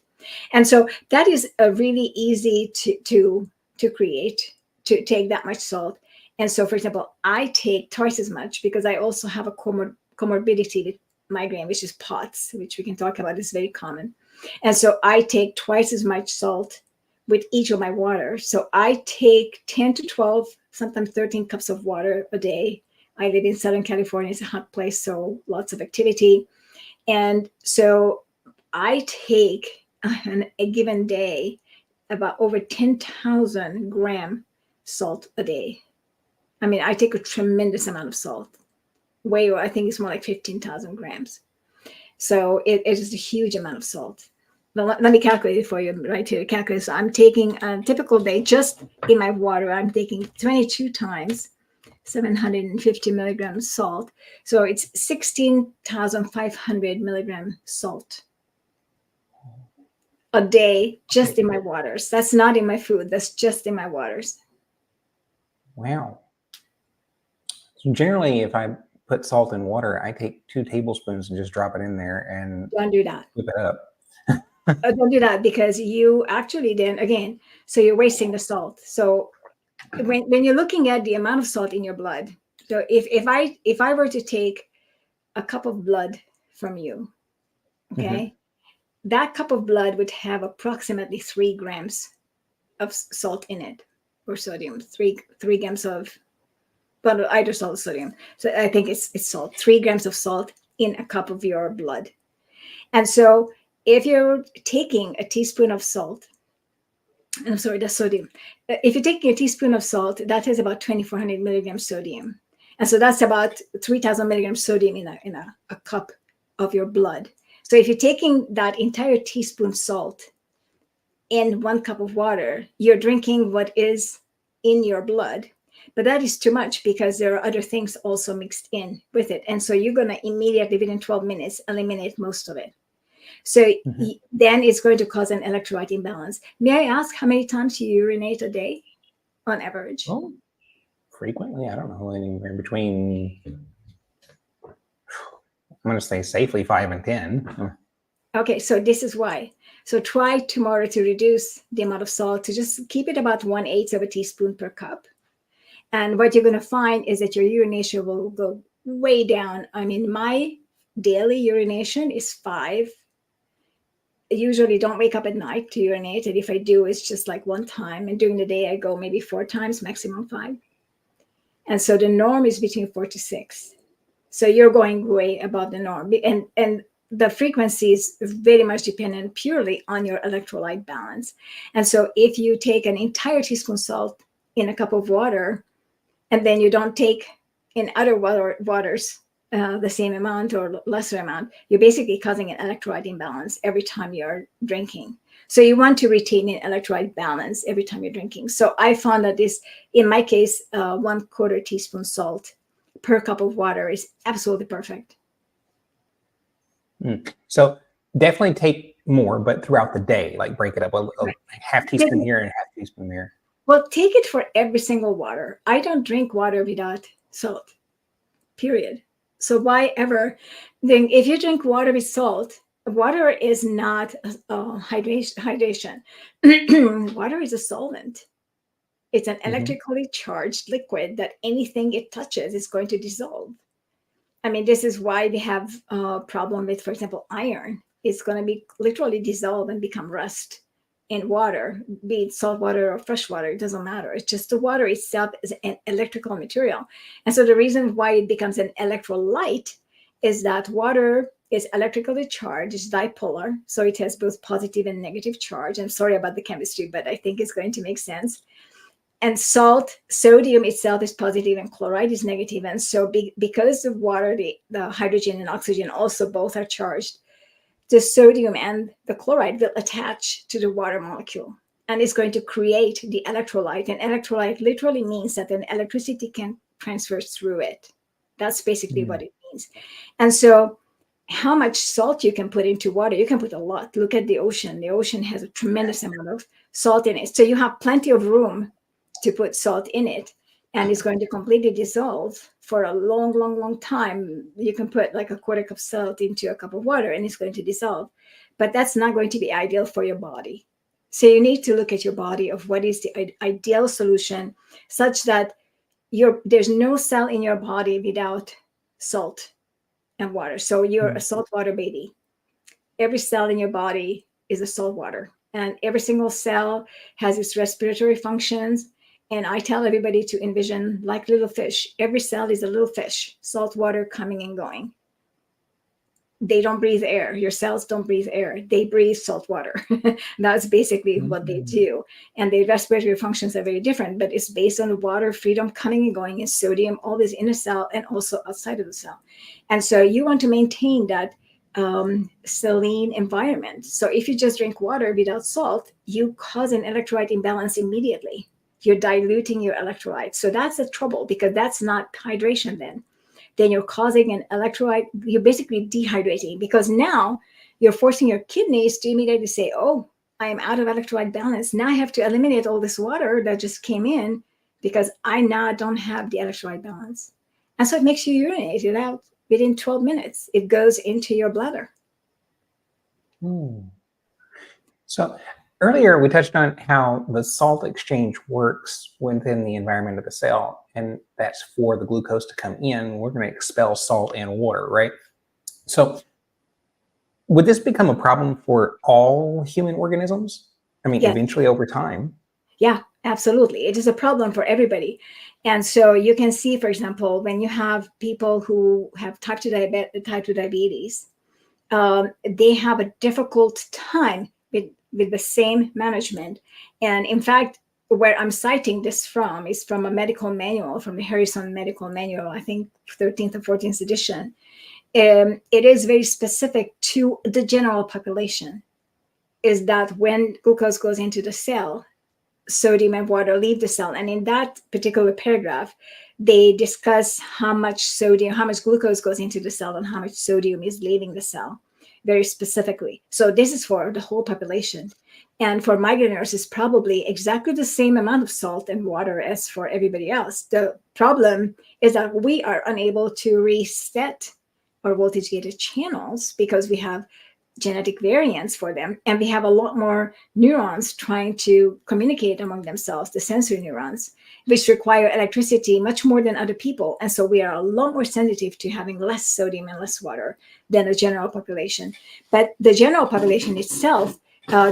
And so that is a really easy to create, to take that much salt. And so, for example, I take twice as much because I also have a comorbidity with migraine, which is POTS, which we can talk about. It's very common. And so I take twice as much salt with each of my water. So I take 10 to 12, sometimes 13 cups of water a day. I live in Southern California. It's a hot place, so lots of activity. And so I take on a given day about over 10,000 gram salt a day. I mean, I take a tremendous amount of salt. Way over, I think it's more like 15,000 grams. So it is a huge amount of salt. Let me calculate it for you right here. Calculate. So I'm taking a typical day just in my water. I'm taking 22 times 750 milligrams salt. So it's 16,500 milligrams salt a day just in my waters. That's not in my food. That's just in my waters. Wow. So generally, if I put salt in water, I take 2 tablespoons and just drop it in there and don't do that. whip it up. Don't do that because you actually then again, so you're wasting the salt. So when you're looking at the amount of salt in your blood, so if I were to take a cup of blood from you, okay, that cup of blood would have approximately 3 grams of salt in it, or sodium, 3 grams of, but either salt or sodium. So I think it's salt, 3 grams of salt in a cup of your blood. And so if you're taking a teaspoon of salt, I'm sorry, the sodium. If you're taking a teaspoon of salt, that is about 2,400 milligrams sodium. And so that's about 3,000 milligrams sodium in a cup of your blood. So if you're taking that entire teaspoon salt in 1 cup of water, you're drinking what is in your blood. But that is too much because there are other things also mixed in with it. And so you're going to immediately, within 12 minutes, eliminate most of it. So then it's going to cause an electrolyte imbalance. May I ask how many times you urinate a day on average? Oh, frequently, I don't know, anywhere between, I'm going to say safely 5 and 10. Okay, so this is why. So try tomorrow to reduce the amount of salt, to just keep it about 1/8 of a teaspoon per cup. And what you're going to find is that your urination will go way down. I mean, my daily urination is 5. I usually don't wake up at night to urinate. And if I do, it's just like 1 time. And during the day, I go maybe 4 times, maximum 5. And so the norm is between 4 to 6. So you're going way above the norm. And the frequency is very much dependent purely on your electrolyte balance. And so if you take an entire teaspoon salt in a cup of water, and then you don't take in other waters the same amount or lesser amount, you're basically causing an electrolyte imbalance every time you're drinking. So you want to retain an electrolyte balance every time you're drinking. So I found that this, in my case, 1/4 teaspoon salt per cup of water is absolutely perfect. So definitely take more, but throughout the day, like break it up, a half teaspoon here and a half teaspoon there. Well, take it for every single water. I don't drink water without salt, period. So why ever think if you drink water with salt, water is not hydration. Water is a solvent. It's an electrically charged liquid that anything it touches is going to dissolve. I mean, this is why we have a problem with, for example, iron. It's going to be literally dissolve and become rust in water, be it salt water or fresh water, it doesn't matter. It's just the water itself is an electrical material. And so the reason why it becomes an electrolyte is that water is electrically charged, it's dipolar, so it has both positive and negative charge. I'm sorry about the chemistry, but I think it's going to make sense. And salt, sodium itself is positive and chloride is negative. And so because of water, the hydrogen and oxygen also both are charged, the sodium and the chloride will attach to the water molecule and it's going to create the electrolyte. And electrolyte literally means that an electricity can transfer through it. That's basically what it means. And so how much salt you can put into water, you can put a lot. Look at the ocean. The ocean has a tremendous amount of salt in it. So you have plenty of room to put salt in it. And it's going to completely dissolve for a long, long, long time. You can put like a 1/4 cup salt into a cup of water and it's going to dissolve. But that's not going to be ideal for your body. So you need to look at your body of what is the ideal solution such that there's no cell in your body without salt and water. So you're a saltwater baby. Every cell in your body is a salt water. And every single cell has its respiratory functions. And I tell everybody to envision like little fish. Every cell is a little fish, salt water coming and going. They don't breathe air. Your cells don't breathe air. They breathe salt water. That's basically what they do. And their respiratory functions are very different, but it's based on the water, freedom coming and going, and sodium, always in a cell and also outside of the cell. And so you want to maintain that saline environment. So if you just drink water without salt, you cause an electrolyte imbalance immediately. You're diluting your electrolytes. So that's the trouble because that's not hydration then you're causing an electrolyte, you're basically dehydrating because now you're forcing your kidneys to immediately say, oh, I am out of electrolyte balance. Now I have to eliminate all this water that just came in because I now don't have the electrolyte balance. And so it makes you urinate it out within 12 minutes. It goes into your bladder. So earlier we touched on how the salt exchange works within the environment of the cell, and that's for the glucose to come in. We're going to expel salt and water, right? So would this become a problem for all human organisms? I mean, eventually over time. Yeah, absolutely. It is a problem for everybody. And so you can see, for example, when you have people who have type 2 diabetes, they have a difficult time with the same management. And in fact, where I'm citing this from is from a medical manual, from the Harrison Medical Manual, I think 13th or 14th edition. It is very specific to the general population, is that when glucose goes into the cell, sodium and water leave the cell. And in that particular paragraph, they discuss how much sodium, how much glucose goes into the cell and how much sodium is leaving the cell very specifically. So this is for the whole population. And for migraineurs, it's probably exactly the same amount of salt and water as for everybody else. The problem is that we are unable to reset our voltage gated channels because we have genetic variants for them. And we have a lot more neurons trying to communicate among themselves, the sensory neurons, which require electricity much more than other people. And so we are a lot more sensitive to having less sodium and less water than the general population. But the general population itself,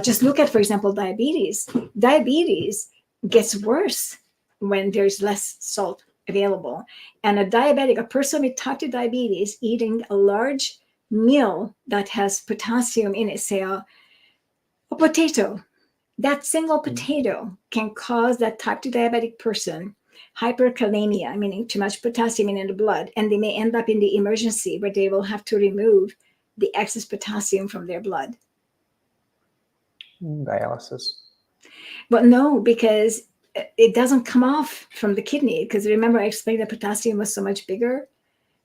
just look at, for example, diabetes. Diabetes gets worse when there's less salt available. And a diabetic, a person with type 2 diabetes, eating a large meal that has potassium in it, say a potato, that single potato can cause that type 2 diabetic person hyperkalemia, meaning too much potassium in the blood, and they may end up in the emergency where they will have to remove the excess potassium from their blood. Dialysis. But no, because it doesn't come off from the kidney, because remember I explained that potassium was so much bigger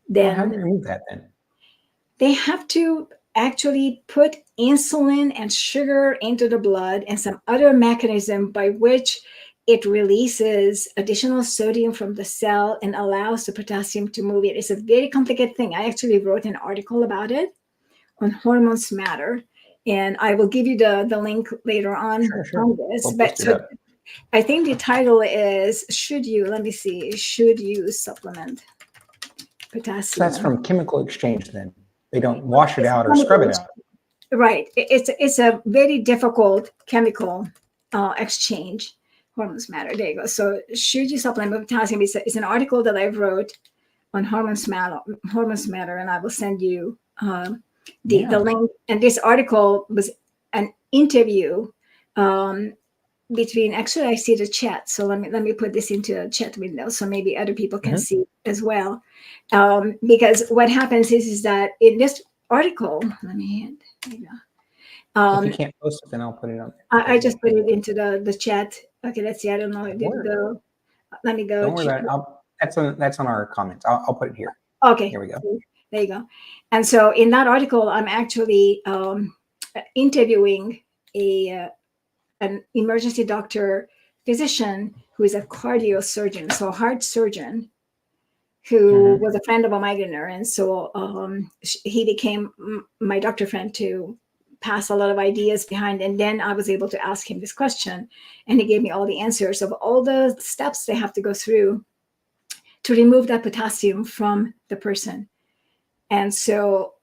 than... How do you remove that then? They have to actually put insulin and sugar into the blood and some other mechanism by which it releases additional sodium from the cell and allows the potassium to move it. It's a very complicated thing. I actually wrote an article about it on Hormones Matter, and I will give you the link later on on this. We'll but so I think the title is, should you supplement potassium? That's from chemical exchange then. They don't wash it out or scrub it out. Right. It's a very difficult chemical exchange. Hormones Matter. There you go. So should you supplement potassium? It's an article that I wrote on Hormones Matter, and I will send you the link. And this article was an interview between, actually I see the chat. So let me put this into a chat window so maybe other people can see as well. Because what happens is that in this article, there you go. If you can't post it, then I'll put it on there. I just put it into the chat. Okay, let's see. I don't know. It didn't go. Let me go. Don't worry about it. That's on our comments. I'll put it here. Okay. Here we go. There you go. And so in that article, I'm actually interviewing an emergency doctor physician who is a cardiosurgeon, so a heart surgeon, who was a friend of a migrainer. And so he became my doctor friend to pass a lot of ideas behind. And then I was able to ask him this question, and he gave me all the answers of all the steps they have to go through to remove that potassium from the person. And so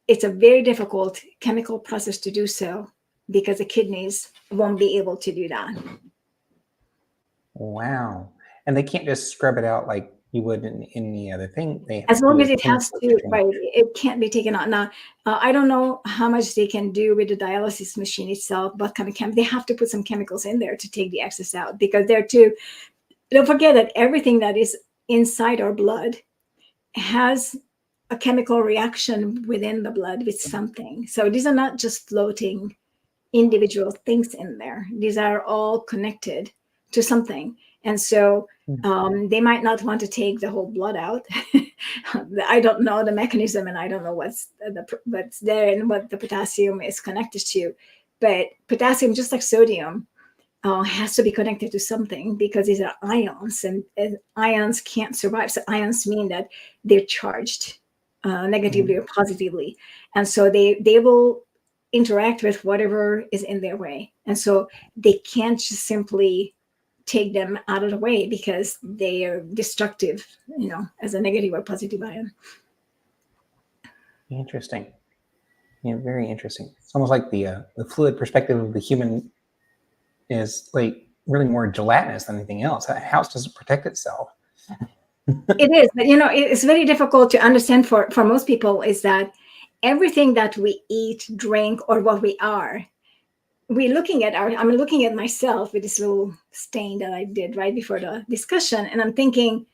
it's a very difficult chemical process to do so because the kidneys won't be able to do that. Wow. And they can't just scrub it out like you would in any other thing. They as long as it has to, right, it can't be taken out. Now, I don't know how much they can do with the dialysis machine itself, but they have to put some chemicals in there to take the excess out, because they're too, don't forget that everything that is inside our blood has a chemical reaction within the blood with something. So these are not just floating individual things in there. These are all connected to something. And so they might not want to take the whole blood out. I don't know the mechanism, and I don't know what's there and what the potassium is connected to. But potassium, just like sodium, has to be connected to something, because these are ions, and ions can't survive. So ions mean that they're charged negatively or positively. And so they will interact with whatever is in their way. And so they can't just simply take them out of the way because they are destructive, as a negative or positive ion. Interesting. Yeah, very interesting. It's almost like the fluid perspective of the human is like really more gelatinous than anything else. How else does it protect itself? It is, but it's very difficult to understand for most people, is that everything that we eat, drink, or what we are, I'm looking at myself with this little stain that I did right before the discussion, and I'm thinking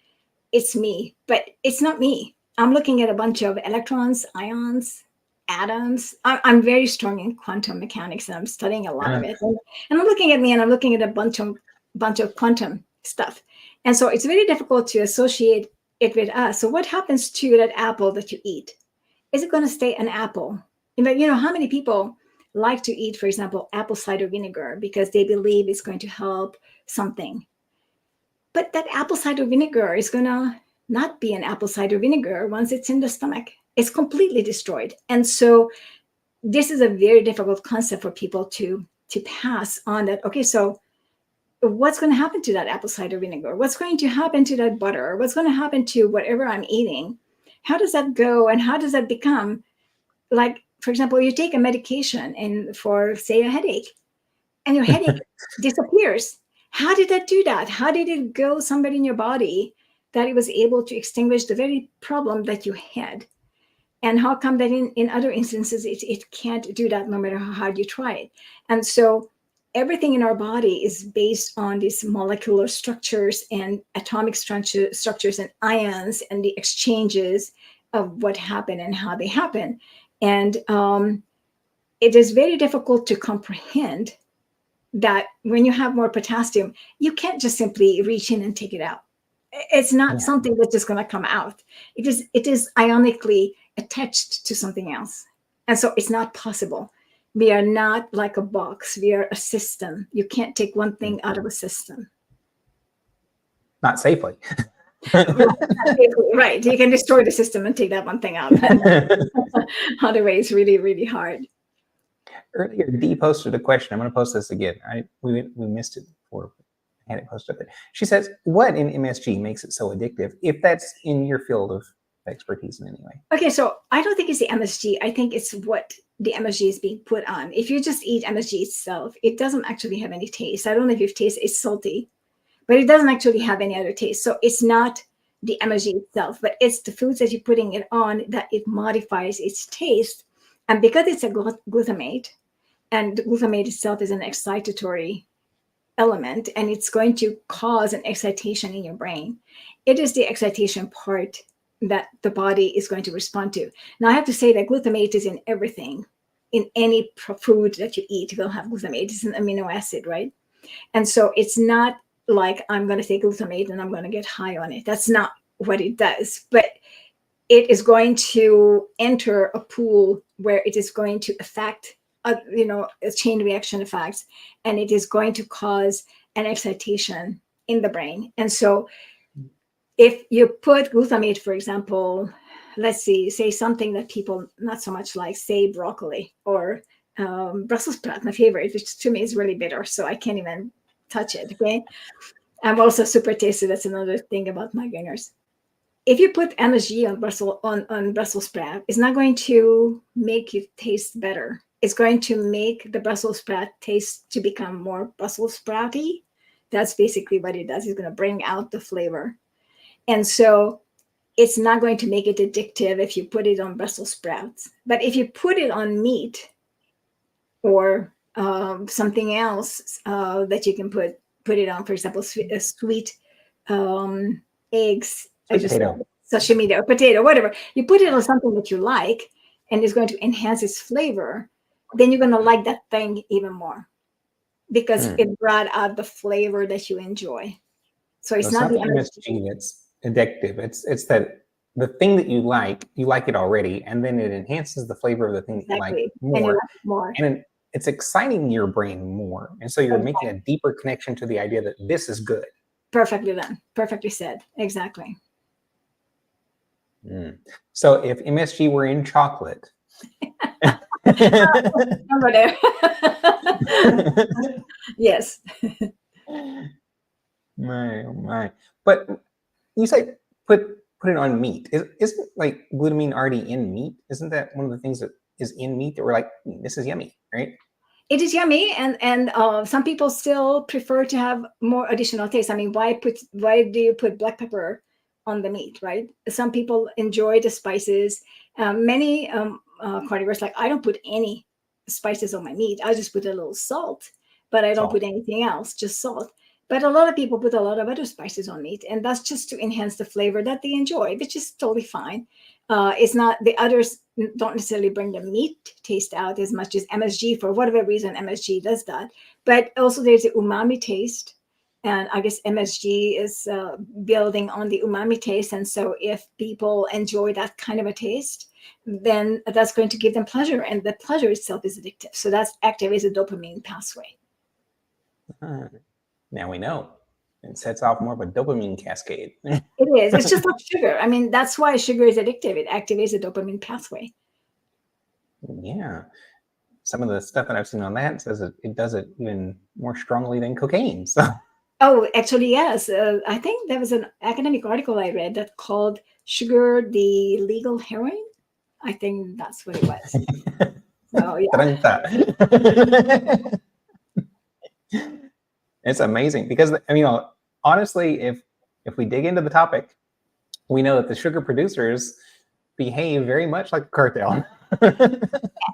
it's me, but it's not me. I'm looking at a bunch of electrons, ions, atoms. I'm very strong in quantum mechanics, and I'm studying a lot of it. And I'm looking at me, and I'm looking at a bunch of quantum stuff. And so it's very difficult to associate it with us. So what happens to that apple that you eat? Is it going to stay an apple? You know, how many people like to eat, for example, apple cider vinegar because they believe it's going to help something? But that apple cider vinegar is going to not be an apple cider vinegar once it's in the stomach. It's completely destroyed. And so this is a very difficult concept for people to pass on, that, okay, so what's going to happen to that apple cider vinegar? What's going to happen to that butter? What's going to happen to whatever I'm eating? How does that go? And how does that become, like, for example, you take a medication and for, say, a headache, and your headache disappears. How did that do that? How did it go somewhere in your body that it was able to extinguish the very problem that you had? And how come that in other instances it can't do that no matter how hard you try it? And so everything in our body is based on these molecular structures and atomic structures and ions and the exchanges of what happen and how they happen. And it is very difficult to comprehend that when you have more potassium, you can't just simply reach in and take it out. It's not something that's just going to come out. It is ionically attached to something else. And so it's not possible. We are not like a box. We are a system. You can't take one thing out of a system. Not safely. Right. You can destroy the system and take that one thing out. Other way, it's really, really hard. Earlier, Dee posted a question. I'm going to post this again. We missed it before. I had it posted up. She says, what in MSG makes it so addictive, if that's in your field of expertise in any way? Okay, so I don't think it's the MSG. I think it's what the MSG is being put on. If you just eat MSG itself, it doesn't actually have any taste. I don't know if you've tasted, it's salty, but it doesn't actually have any other taste. So it's not the MSG itself, but it's the foods that you're putting it on that it modifies its taste. And because it's a glutamate, and glutamate itself is an excitatory element, and it's going to cause an excitation in your brain. It is the excitation part that the body is going to respond to. Now, I have to say that glutamate is in everything. In any food that you eat, you'll have glutamate. It's an amino acid, right? And so it's not like I'm going to take glutamate and I'm going to get high on it. That's not what it does. But it is going to enter a pool where it is going to affect a chain reaction effects, and it is going to cause an excitation in the brain. And so if you put glutamate, for example, let's say something that people not so much like, say broccoli or Brussels sprout, my favorite, which to me is really bitter, so I can't even touch it, okay? I'm also super tasty. That's another thing about migraineurs. If you put MSG on Brussels sprout, it's not going to make it taste better. It's going to make the Brussels sprout taste to become more Brussels sprouty. That's basically what it does. It's going to bring out the flavor. And so it's not going to make it addictive if you put it on Brussels sprouts. But if you put it on meat or something else that you can put it on, for example, sweet eggs, sashimi or potato, whatever. You put it on something that you like and it's going to enhance its flavor, then you're going to like that thing even more because it brought out the flavor that you enjoy. So it's not the MSG that's addictive. It's that the thing that you like it already, and then it enhances the flavor of the thing that you like more. And you like it more. And it's exciting your brain more. And so you're making a deeper connection to the idea that this is good. Perfectly done. Perfectly said. Exactly. So if MSG were in chocolate. Over there. Yes. My. But you say put it on meat. Isn't like glutamine already in meat? Isn't that one of the things that is in meat that we're like, this is yummy, right? It is yummy, and some people still prefer to have more additional taste. I mean, why do you put black pepper on the meat, right? Some people enjoy the spices. Many carnivores, like I don't put any spices on my meat. I just put a little salt, but I don't put anything else, just salt. But a lot of people put a lot of other spices on meat, and that's just to enhance the flavor that they enjoy, which is totally fine. It's not, the others don't necessarily bring the meat taste out as much as MSG. For whatever reason, MSG does that. But also there's the umami taste. And I guess MSG is building on the umami taste. And so if people enjoy that kind of a taste, then that's going to give them pleasure. And the pleasure itself is addictive. So that's activates the dopamine pathway. Now we know. It sets off more of a dopamine cascade. It is. It's just like sugar. I mean, that's why sugar is addictive. It activates the dopamine pathway. Yeah. Some of the stuff that I've seen on that says it does it even more strongly than cocaine. So. Oh, actually, yes. I think there was an academic article I read that called sugar the legal heroin. I think that's what it was. So, yeah. It's amazing because, honestly, if we dig into the topic, we know that the sugar producers behave very much like a cartel.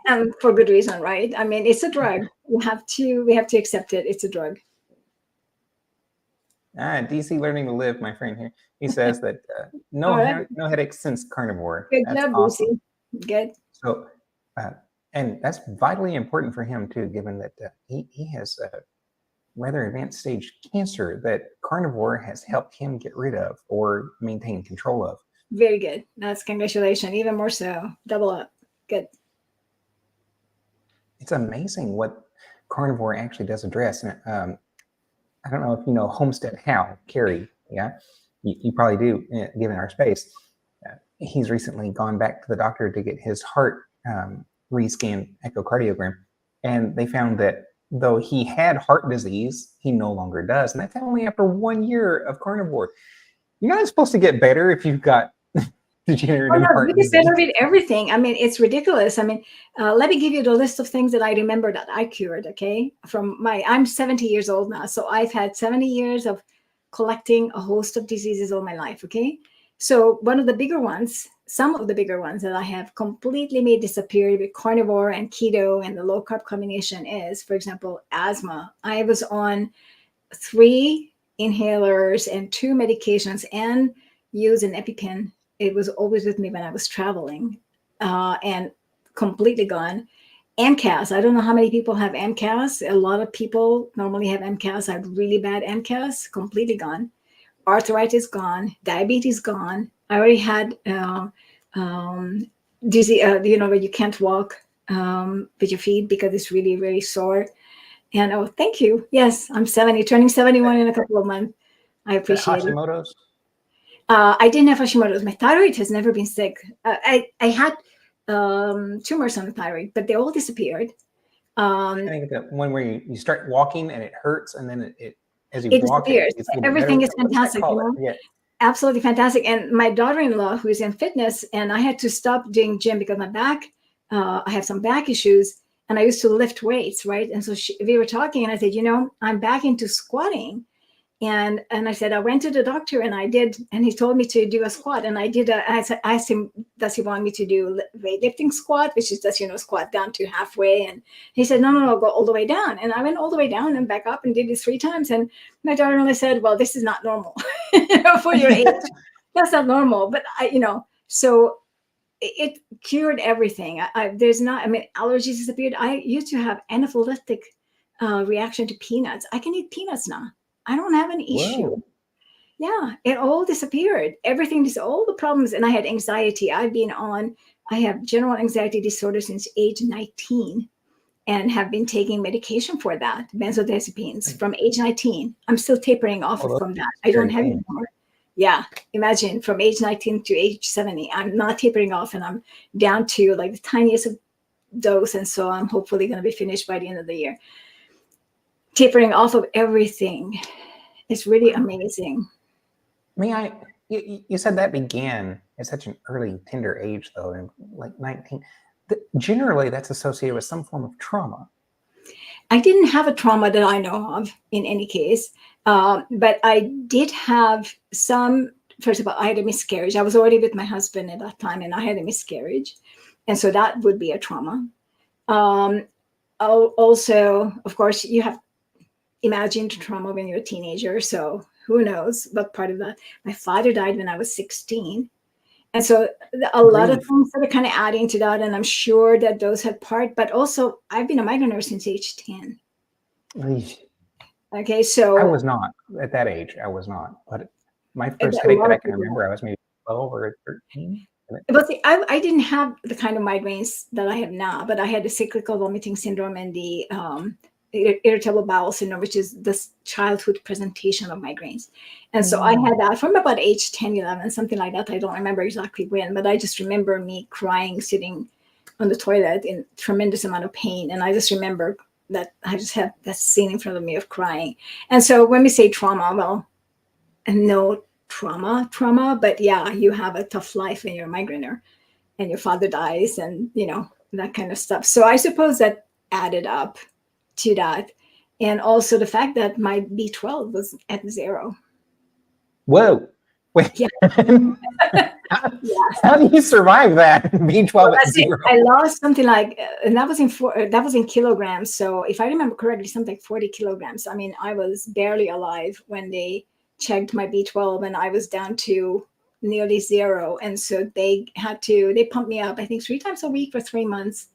And for good reason, right? I mean, it's a drug. We have to accept it. It's a drug. DC Learning to Live, my friend here, he says that no headaches since Carnivore. Good That's job, awesome. Lucy. Good. So, and that's vitally important for him too, given that he has rather advanced stage cancer that Carnivore has helped him get rid of or maintain control of. Very good. That's congratulations. Even more so. Double up. Good. It's amazing what Carnivore actually does address. And I don't know if you know Homestead Hal, Carrie. Yeah, you probably do, given our space. He's recently gone back to the doctor to get his heart rescan echocardiogram, and they found that though he had heart disease, he no longer does, and that's only after 1 year of Carnivore. You're not supposed to get better if you've got degenerative heart disease. You get better with everything. I mean, it's ridiculous. I mean, let me give you the list of things that I remember that I cured. Okay, I'm 70 years old now, so I've had 70 years of collecting a host of diseases all my life. Okay, so one of the bigger ones, some of the bigger ones that I have completely made disappear with Carnivore and keto and the low carb combination is, for example, asthma. I was on 3 inhalers and 2 medications and used an EpiPen. It was always with me when I was traveling, and completely gone. MCAS. I don't know how many people have MCAS. A lot of people normally have MCAS. I had really bad MCAS, completely gone. Arthritis gone. Diabetes gone. I already had dizzy, where you can't walk with your feet because it's really, really sore. And oh, thank you. Yes, I'm 70, turning 71 in a couple of months. I appreciate it. Hashimoto's? I didn't have Hashimoto's. My thyroid has never been sick. I had tumors on the thyroid, but they all disappeared. I think that one where you start walking and it hurts, and then it as you walk, disappears. Everything is fantastic. Yeah. Absolutely fantastic. And my daughter-in-law, who is in fitness, and I had to stop doing gym because my back, I have some back issues, and I used to lift weights, right? And so we were talking, and I said, I'm back into squatting. And I said, I went to the doctor and I did, and he told me to do a squat. And I did, I asked him, does he want me to do weightlifting squat, which is just, squat down to halfway. And he said, no, go all the way down. And I went all the way down and back up and did it 3 times. And my daughter said, well, this is not normal for your age. That's not normal. But so it cured everything. Allergies disappeared. I used to have anaphylactic reaction to peanuts. I can eat peanuts now. I don't have an issue. Whoa. Yeah, it all disappeared. Everything, all the problems. And I had anxiety. I have general anxiety disorder since age 19 and have been taking medication for that, benzodiazepines, from age 19. I'm still tapering off from that. I don't have it anymore. Yeah, imagine from age 19 to age 70. I'm not tapering off, and I'm down to like the tiniest of dose. And so I'm hopefully going to be finished by the end of the year. Tapering off of everything. It's really amazing. You said that began at such an early, tender age, though, in like 19. Generally, that's associated with some form of trauma. I didn't have a trauma that I know of in any case, but I did have some. First of all, I had a miscarriage. I was already with my husband at that time, and I had a miscarriage. And so that would be a trauma. Also, of course, you have imagined trauma when you're a teenager. So who knows what part of that. My father died when I was 16. And so a lot of things that are kind of adding to that. And I'm sure that those had part, but also I've been a migraine nurse since age 10. Okay, so I was not at that age. I was not. But my first headache that I can remember, I was maybe 12 or 13. But see, I didn't have the kind of migraines that I have now, but I had the cyclical vomiting syndrome and the irritable bowel syndrome, which is the childhood presentation of migraines. And so I had that from about age 10, 11, something like that. I don't remember exactly when, but I just remember me crying, sitting on the toilet in tremendous amount of pain. And I just remember that I just had that scene in front of me of crying. And so when we say trauma, well, no trauma, but yeah, you have a tough life when you're a migrainer and your father dies and, you know, that kind of stuff. So I suppose that added up to that. And also the fact that my B12 was at 0. Whoa. Wait. Yeah. How do you survive that? B12 well, at 0. I lost something like, and that was in kilograms. So if I remember correctly, something like 40 kilograms. I mean, I was barely alive when they checked my B12 and I was down to nearly 0. And so they pumped me up, I think 3 times a week for 3 months.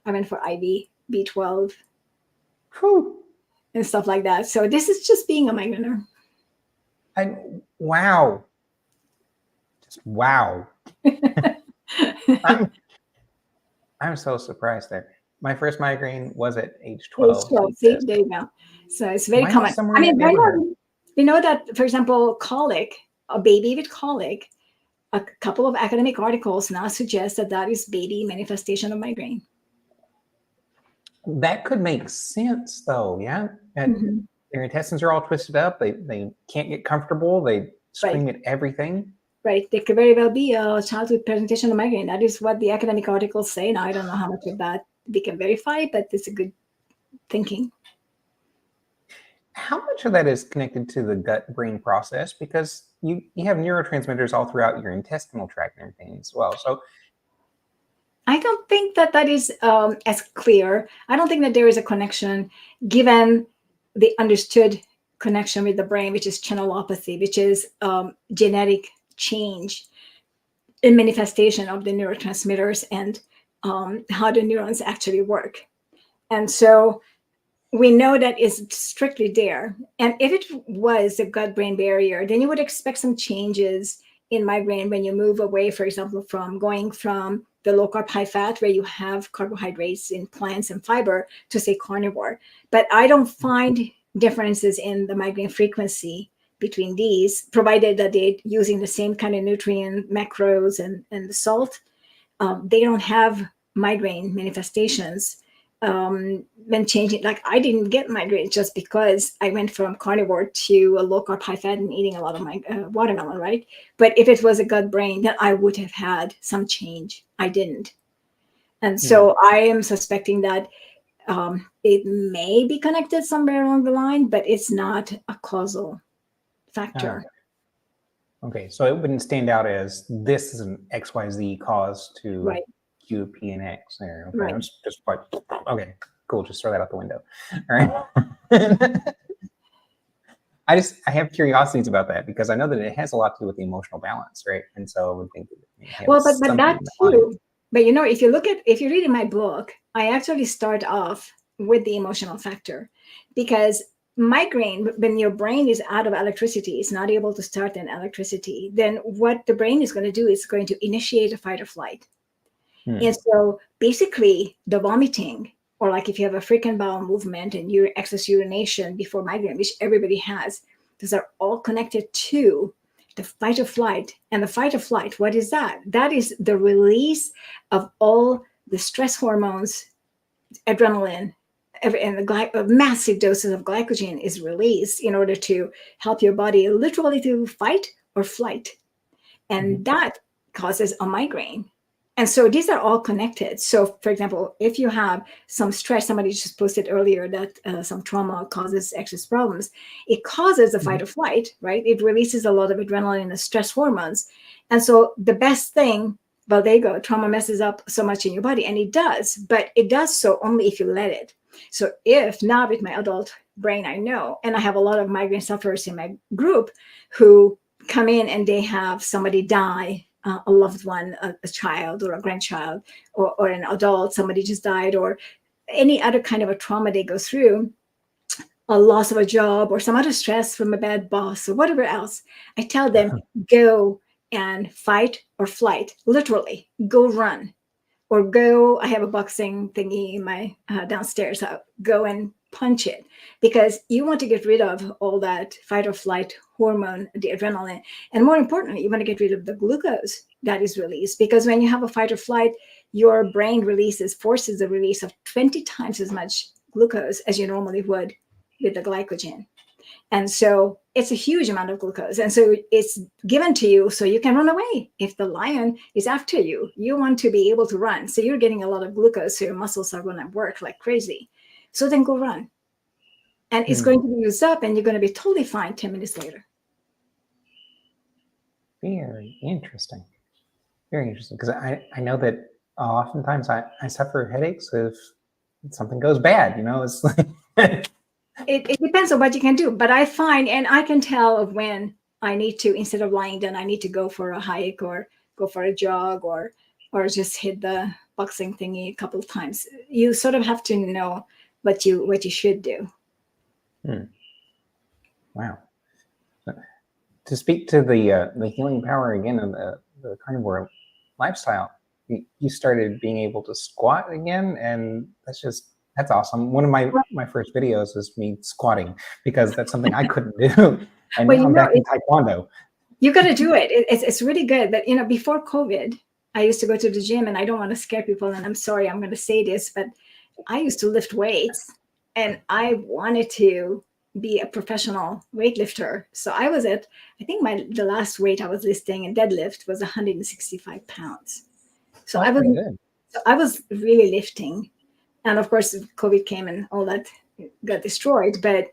I went for IV B12 and stuff like that. So this is just being a migrainer. Wow. Just wow. I'm so surprised there. My first migraine was at age 12. Age 12. See, there you go. So it's very common. I mean, we know that, for example, colic, a baby with colic, a couple of academic articles now suggest that that is baby manifestation of migraine. That could make sense, though, yeah? Their intestines are all twisted up. They can't get comfortable. They scream at everything. Right. They could very well be a childhood presentation of migraine. That is what the academic articles say. Now, I don't know how much of that we can verify, but it's a good thinking. How much of that is connected to the gut-brain process? Because you have neurotransmitters all throughout your intestinal tract and everything as well. So I don't think that is as clear. I don't think that there is a connection given the understood connection with the brain, which is channelopathy, which is genetic change in manifestation of the neurotransmitters and how the neurons actually work. And so we know that is strictly there. And if it was a gut-brain barrier, then you would expect some changes in migraine when you move away, for example, from going from the low carb, high fat, where you have carbohydrates in plants and fiber, to say carnivore. But I don't find differences in the migraine frequency between these, provided that they're using the same kind of nutrient macros and the salt. They don't have migraine manifestations. When changing, like I didn't get migraine just because I went from carnivore to a low carb, high fat and eating a lot of my watermelon, right? But if it was a gut brain, then I would have had some change. I didn't. And so I am suspecting that it may be connected somewhere along the line, but it's not a causal factor. Okay, so it wouldn't stand out as this is an XYZ cause to Q, P, and X there. Okay, right. Okay, cool. Just throw that out the window. All right. I have curiosities about that because I know that it has a lot to do with the emotional balance, right? And so I would think that but that too. But you know, if you read in my book, I actually start off with the emotional factor, because migraine, when your brain is out of electricity, it's not able to start an electricity, then what the brain is going to do is going to initiate a fight or flight. And so basically the vomiting, or like if you have a frequent bowel movement and excess urination before migraine, which everybody has, those are all connected to the fight or flight. And the fight or flight, what is that? That is the release of all the stress hormones, adrenaline, and massive doses of glycogen is released in order to help your body literally to fight or flight. And that causes a migraine. And so these are all connected. So, for example, if you have some stress, somebody just posted earlier that some trauma causes excess problems. It causes a fight or flight, right? It releases a lot of adrenaline and stress hormones. And so the best thing Well, there you go. Trauma messes up so much in your body, and it does, but it does so only if you let it. So if now with my adult brain, I know, and I have a lot of migraine sufferers in my group who come in and they have somebody die, a loved one, a child or a grandchild, or an adult, somebody just died, or any other kind of a trauma they go through, a loss of a job or some other stress from a bad boss or whatever else, I tell them, go and fight or flight, literally, go run or go. I have a boxing thingy in my downstairs. I'll go and punch it, because you want to get rid of all that fight or flight hormone, the adrenaline. And more importantly, you want to get rid of the glucose that is released, because when you have a fight or flight, your brain forces the release of 20 times as much glucose as you normally would with the glycogen. And so it's a huge amount of glucose. And so it's given to you so you can run away. If the lion is after you, you want to be able to run. So you're getting a lot of glucose, so your muscles are going to work like crazy. So then go run. And it's going to be used up, and you're going to be totally fine 10 minutes later. Very interesting. Very interesting. Because I know that oftentimes I suffer headaches if something goes bad. It's like... It depends on what you can do. But I find, and I can tell of when I need to, instead of lying down, I need to go for a hike or go for a jog or just hit the boxing thingy a couple of times. You sort of have to know what you should do. Wow. To speak to the healing power again of the carnivore lifestyle, you started being able to squat again, and that's awesome. One of my first videos was me squatting, because that's something I couldn't do, and now I'm back in Taekwondo. You got to do it. It's really good. But before COVID, I used to go to the gym, and I don't want to scare people, and I'm sorry I'm going to say this, but I used to lift weights, and I wanted to be a professional weightlifter. So I was at, I think the last weight I was lifting in deadlift was 165 pounds. So I was really lifting. And of course, COVID came and all that got destroyed. But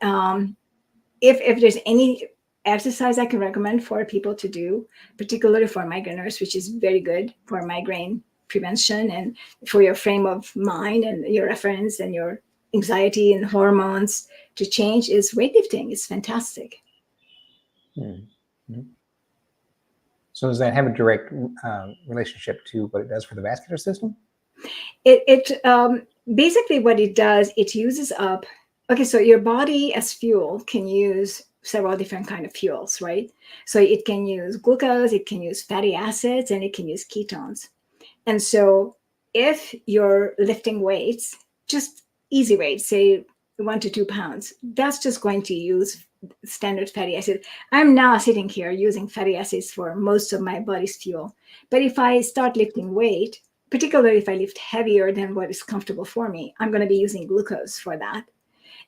if there's any exercise I can recommend for people to do, particularly for migraineurs, which is very good for migraine prevention and for your frame of mind and your reference and your anxiety and hormones to change, is weightlifting. It's fantastic. Mm-hmm. So does that have a direct relationship to what it does for the vascular system? It basically what it does, it uses up. Okay, so your body as fuel can use several different kind of fuels, right? So it can use glucose, it can use fatty acids, and it can use ketones. And so if you're lifting weights, just easy weights, say 1 to 2 pounds, that's just going to use standard fatty acid. I'm now sitting here using fatty acids for most of my body's fuel. But if I start lifting weight, particularly if I lift heavier than what is comfortable for me, I'm going to be using glucose for that.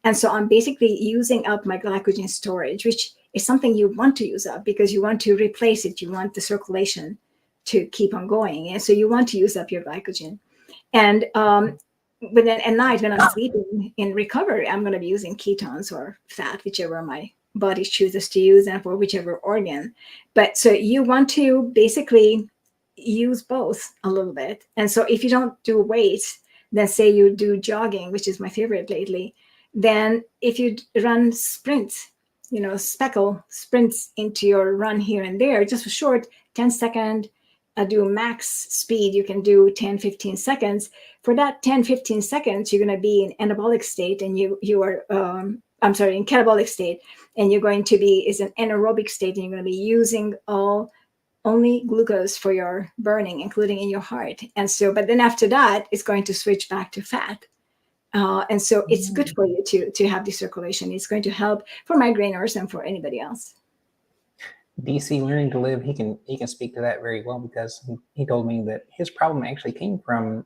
And so I'm basically using up my glycogen storage, which is something you want to use up because you want to replace it. You want the circulation to keep on going. And so you want to use up your glycogen. And but then at night when I'm sleeping in recovery, I'm going to be using ketones or fat, whichever my body chooses to use, and for whichever organ. But so you want to basically use both a little bit. And so if you don't do weights, then say you do jogging, which is my favorite lately, then if you run sprints, speckle sprints into your run here and there, just a short 10-second, do max speed, you can do 10-15 seconds. For that 10-15 seconds, you're going to be in anabolic state, and you are in catabolic state, and you're going to be is an anaerobic state, and you're going to be using only glucose for your burning, including in your heart. And so, but then after that, it's going to switch back to fat. And so it's good for you to have the circulation. It's going to help for migraineurs and for anybody else. DC Learning to Live, he can speak to that very well, because he told me that his problem actually came from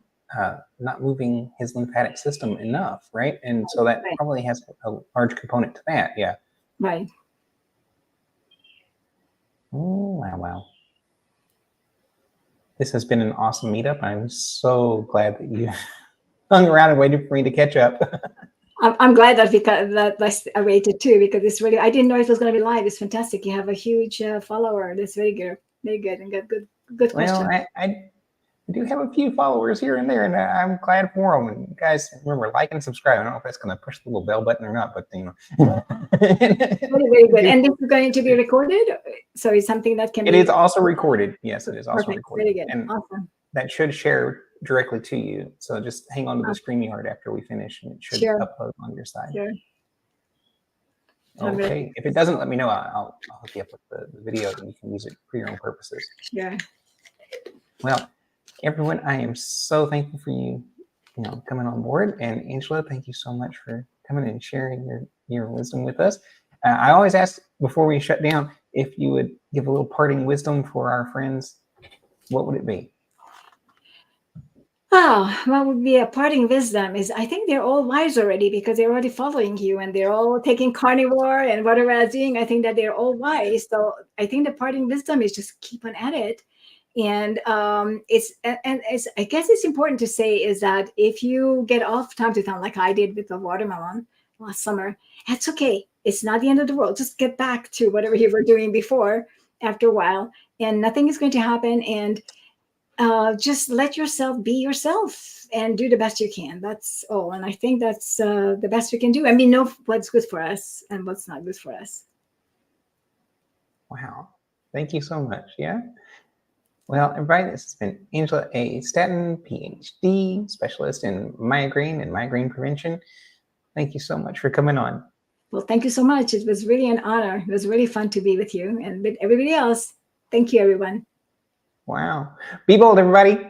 not moving his lymphatic system enough, right? And so that probably has a large component to that. Yeah. Right. Oh, wow. This has been an awesome meetup. I'm so glad that you hung around and waited for me to catch up. I'm glad that I waited too, because it's really, I didn't know it was going to be live. It's fantastic. You have a huge follower. That's very good, and got good questions. Well, I do have a few followers here and there, and I'm glad for them. And guys, remember, like and subscribe. I don't know if that's going to push the little bell button or not, but you know. Very good. And this is going to be recorded, so it's something that can It be. is also recorded. Yes, it is also Perfect. recorded. Very good. And Awesome. that should share directly to you. So just hang on to the StreamYard after we finish, and it should upload on your side. Sure. Okay. If it doesn't, let me know. I'll hook you up with the video, and you can use it for your own purposes. Yeah. Well, everyone, I am so thankful for you, coming on board. And Angela, thank you so much for coming and sharing your wisdom with us. I always ask before we shut down if you would give a little parting wisdom for our friends. What would it be? Wow, what would be a parting wisdom is I think they're all wise already because they're already following you and they're all taking carnivore and whatever else doing. I think that they're all wise. So I think the parting wisdom is just keep on at it. And it's I guess it's important to say is that if you get off time to time, like I did with the watermelon last summer, that's okay. It's not the end of the world. Just get back to whatever you were doing before after a while, and nothing is going to happen. And just let yourself be yourself and do the best you can. That's all. And I think that's the best we can do. I mean, know what's good for us and what's not good for us. Wow. Thank you so much. Yeah. Well, everybody, this has been Angela A. Stanton, PhD, specialist in migraine and migraine prevention. Thank you so much for coming on. Well, thank you so much. It was really an honor. It was really fun to be with you and with everybody else. Thank you, everyone. Wow. Be bold, everybody.